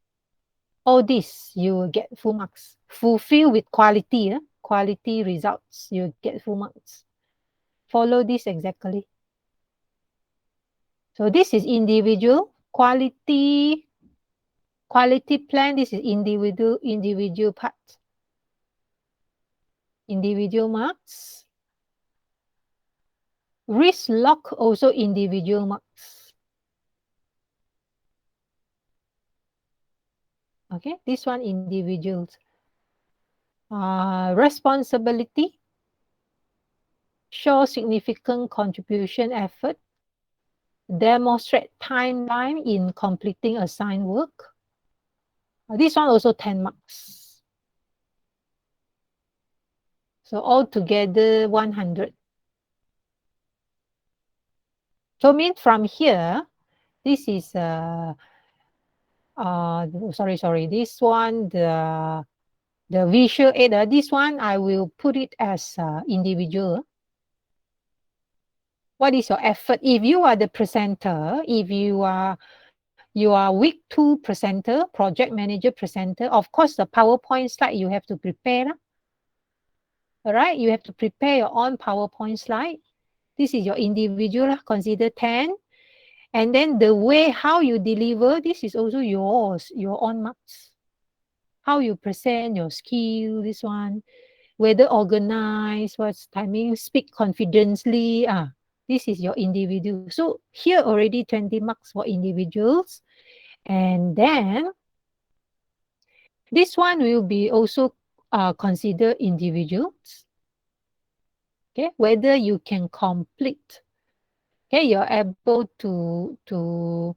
all this, you will get full marks. Fulfill with quality, quality results, you get full marks. Follow this exactly. So this is individual, quality Quality plan, this is individual part. Individual marks. Risk log, also individual marks. Okay, this one individuals. Responsibility, show significant contribution effort, demonstrate timeline in completing assigned work. This one also 10 marks. So altogether 100. So mean from here, this is sorry, this one, the visual aid, this one I will put it as individual. What is your effort? If you are the presenter, if you are week 2 presenter, project manager presenter, of course the PowerPoint slide you have to prepare. All right, you have to prepare your own PowerPoint slide. This is your individual, consider 10. And then the way how you deliver, this is also yours, your own marks. How you present your skill, this one, whether organize, what's timing, speak confidently. This is your individual. So here already 20 marks for individuals. And then this one will be also consider individuals. Okay, whether you can complete. Okay, you're able to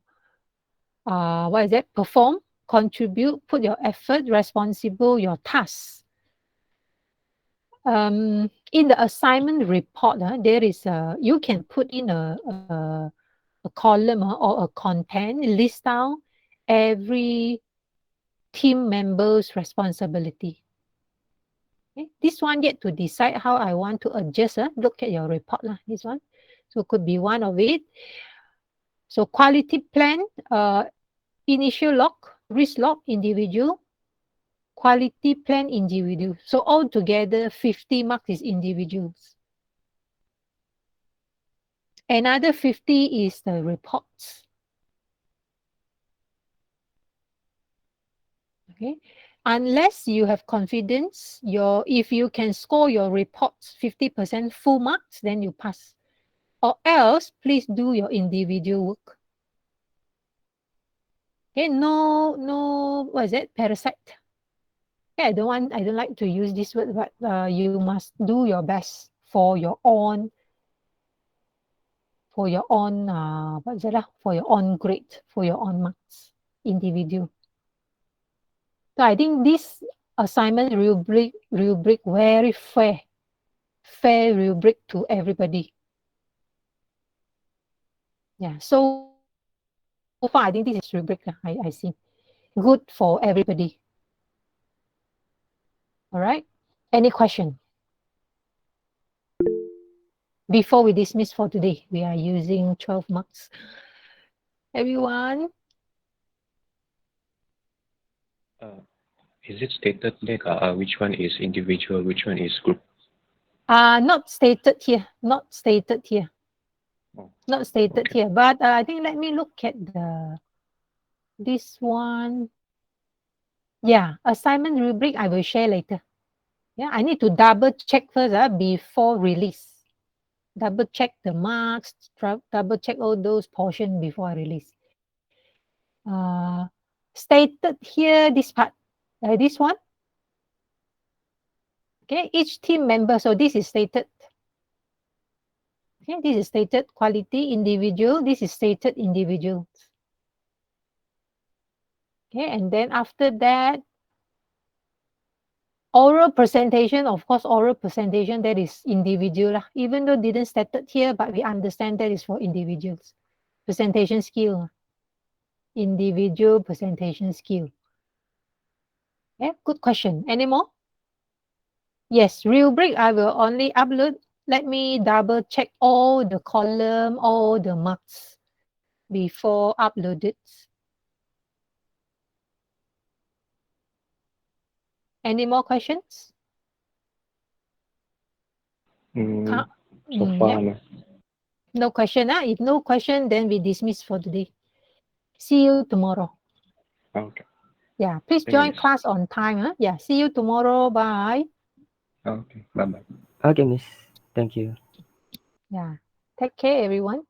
perform, contribute, put your effort, responsible, your tasks. In the assignment report, there is you can put in a column or a content, list down every team member's responsibility. Okay? This one yet to decide how I want to adjust. Look at your report, this one. So could be one of it. So quality plan, initial log, risk log, individual, quality plan, individual. So altogether 50 marks is individuals. Another 50 is the reports. Okay, unless you have confidence, if you can score your reports 50% full marks, then you pass. Or else, please do your individual work. Okay, no, what is it? Parasite. Okay, I don't like to use this word, but you must do your best for your own what is it? For your own grade, for your own marks, individual. So I think this assignment rubric very fair rubric to everybody. Yeah, so far I think this is rubric I see. Good for everybody. All right. Any question? Before we dismiss for today, we are using 12 marks. Everyone? Is it stated there which one is individual, which one is group? Not stated here. Not stated here. Oh, Not stated okay. here. But I think let me look at this one. Yeah, assignment rubric I will share later. Yeah, I need to double check first before release. Double check the marks, double check all those portions before I release. Stated here, this part, this one. Okay, each team member, so this is stated. Okay, this is stated quality individual, this is stated individual. Okay, and then after that, oral presentation, of course, oral presentation, that is individual. Even though didn't stated here, but we understand that is for individuals. Presentation skill. Individual presentation skill. Yeah, good question. Any more? Yes, rubric, I will only upload. Let me double check all the column, all the marks before uploaded. Any more questions? So far, no. No question. If no question, then we dismiss for today. See you tomorrow. Okay. Yeah, please Thank join you. class on time. Huh? Yeah, see you tomorrow. Bye. Okay, bye bye. Okay, Miss. Thank you. Yeah, take care, everyone.